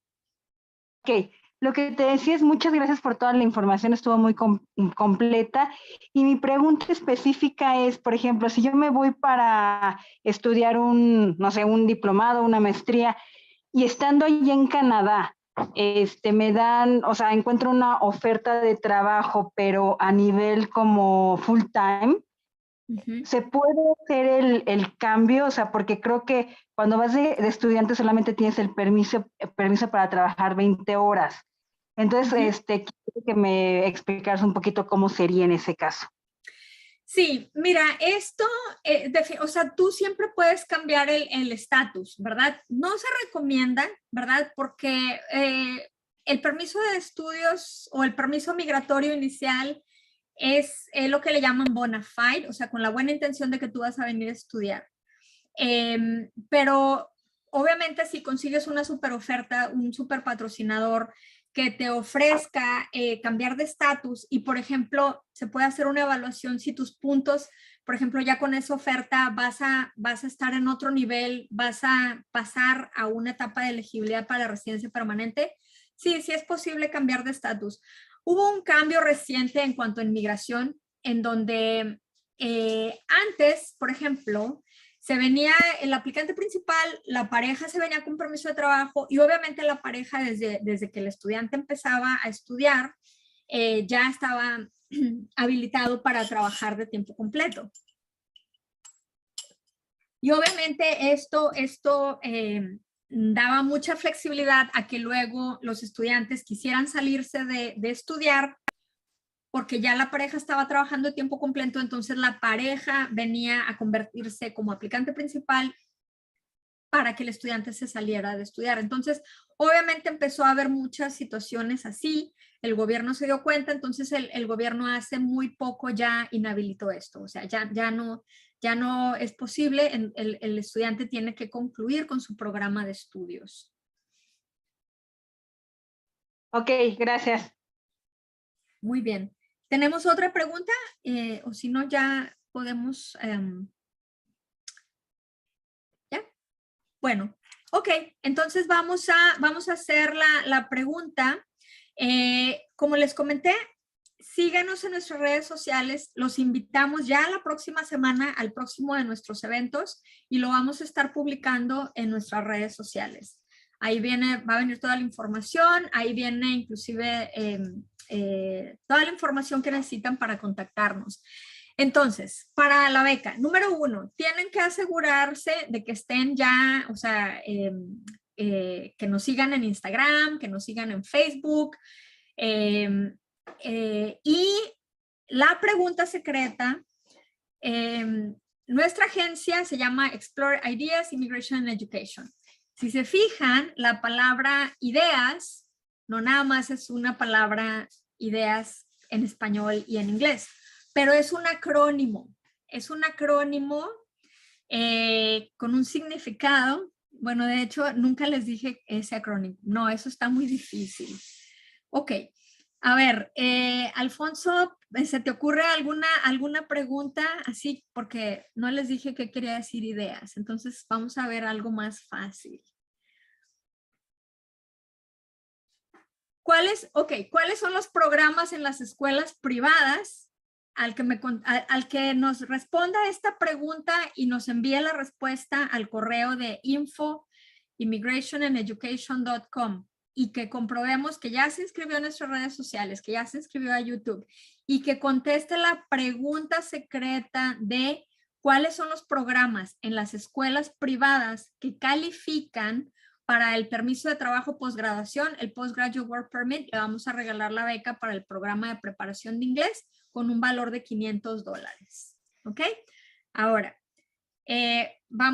Ok, lo que te decía es muchas gracias por toda la información, estuvo muy completa. Y mi pregunta específica es, por ejemplo, si yo me voy para estudiar no sé, un diplomado, una maestría, y estando allí en Canadá, me dan, o sea, encuentro una oferta de trabajo, pero a nivel como full time. ¿Se puede hacer el cambio? O sea, porque creo que cuando vas de estudiante solamente tienes el permiso para trabajar 20 horas. Entonces, quiero que me explicaras un poquito cómo sería en ese caso. Sí, mira, esto, o sea, tú siempre puedes cambiar el estatus, ¿verdad? No se recomienda, ¿verdad? Porque el permiso de estudios o el permiso migratorio inicial es lo que le llaman bona fide, o sea, con la buena intención de que tú vas a venir a estudiar. Pero obviamente si consigues una super oferta, un super patrocinador que te ofrezca cambiar de estatus y, por ejemplo, se puede hacer una evaluación si tus puntos, por ejemplo, ya con esa oferta vas a estar en otro nivel, vas a pasar a una etapa de elegibilidad para residencia permanente. Sí, sí es posible cambiar de estatus. Hubo un cambio reciente en cuanto a inmigración, en donde antes, por ejemplo, se venía el aplicante principal, la pareja se venía con permiso de trabajo y obviamente la pareja desde que el estudiante empezaba a estudiar ya estaba habilitado para trabajar de tiempo completo. Y obviamente esto daba mucha flexibilidad a que luego los estudiantes quisieran salirse de estudiar porque ya la pareja estaba trabajando de tiempo completo, entonces la pareja venía a convertirse como aplicante principal para que el estudiante se saliera de estudiar. Entonces, obviamente empezó a haber muchas situaciones así, el gobierno se dio cuenta, entonces el gobierno hace muy poco ya inhabilitó esto, o sea, ya no es posible, el estudiante tiene que concluir con su programa de estudios. Ok, gracias. Muy bien. ¿Tenemos otra pregunta? O si no, ya podemos... ¿ya? Bueno, ok. Entonces vamos a hacer la pregunta. Como les comenté, síganos en nuestras redes sociales. Los invitamos ya la próxima semana al próximo de nuestros eventos y lo vamos a estar publicando en nuestras redes sociales. Ahí va a venir toda la información, ahí viene inclusive toda la información que necesitan para contactarnos. Entonces, para la beca, número 1, tienen que asegurarse de que estén ya, o sea, que nos sigan en Instagram, que nos sigan en Facebook. Y la pregunta secreta, nuestra agencia se llama Explore Ideas, Immigration and Education. Si se fijan, la palabra ideas no nada más es una palabra ideas en español y en inglés, pero es un acrónimo. Es un acrónimo con un significado. Bueno, de hecho, nunca les dije ese acrónimo. No, eso está muy difícil. Ok. A ver, Alfonso, ¿se te ocurre alguna pregunta? Así, porque no les dije que quería decir ideas. Entonces, vamos a ver algo más fácil. ¿Cuáles son los programas en las escuelas privadas? Al que nos responda esta pregunta y nos envíe la respuesta al correo de info@immigrationandeducation.com y que comprobemos que ya se inscribió a nuestras redes sociales, que ya se inscribió a YouTube y que conteste la pregunta secreta de cuáles son los programas en las escuelas privadas que califican para el permiso de trabajo posgraduación, el Postgraduate Work Permit. Le vamos a regalar la beca para el programa de preparación de inglés con un valor de $500. ¿Ok? Ahora,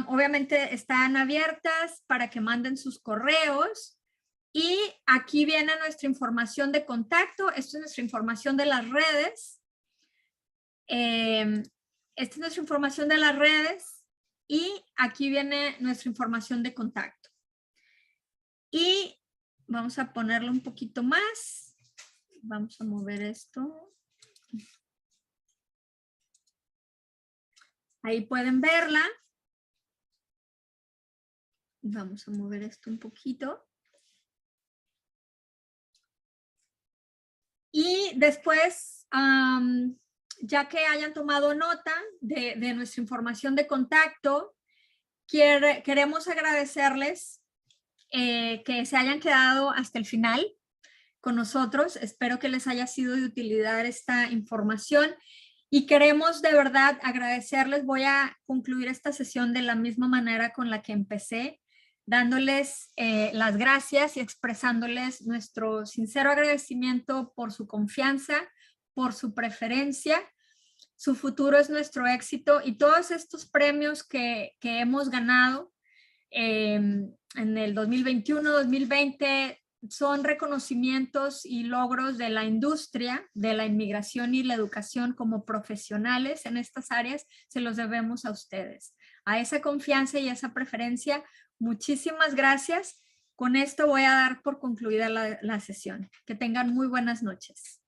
obviamente están abiertas para que manden sus correos. Y aquí viene nuestra información de contacto. Esto es nuestra información de las redes. Esta es nuestra información de las redes. Y aquí viene nuestra información de contacto. Y vamos a ponerlo un poquito más. Vamos a mover esto. Ahí pueden verla. Vamos a mover esto un poquito. Y después, ya que hayan tomado nota de nuestra información de contacto, queremos agradecerles que se hayan quedado hasta el final con nosotros. Espero que les haya sido de utilidad esta información y queremos de verdad agradecerles. Voy a concluir esta sesión de la misma manera con la que empecé, dándoles las gracias y expresándoles nuestro sincero agradecimiento por su confianza, por su preferencia. Su futuro es nuestro éxito y todos estos premios que hemos ganado en el 2021, 2020, son reconocimientos y logros de la industria, de la inmigración y la educación como profesionales en estas áreas. Se los debemos a ustedes. A esa confianza y esa preferencia, muchísimas gracias. Con esto voy a dar por concluida la sesión. Que tengan muy buenas noches.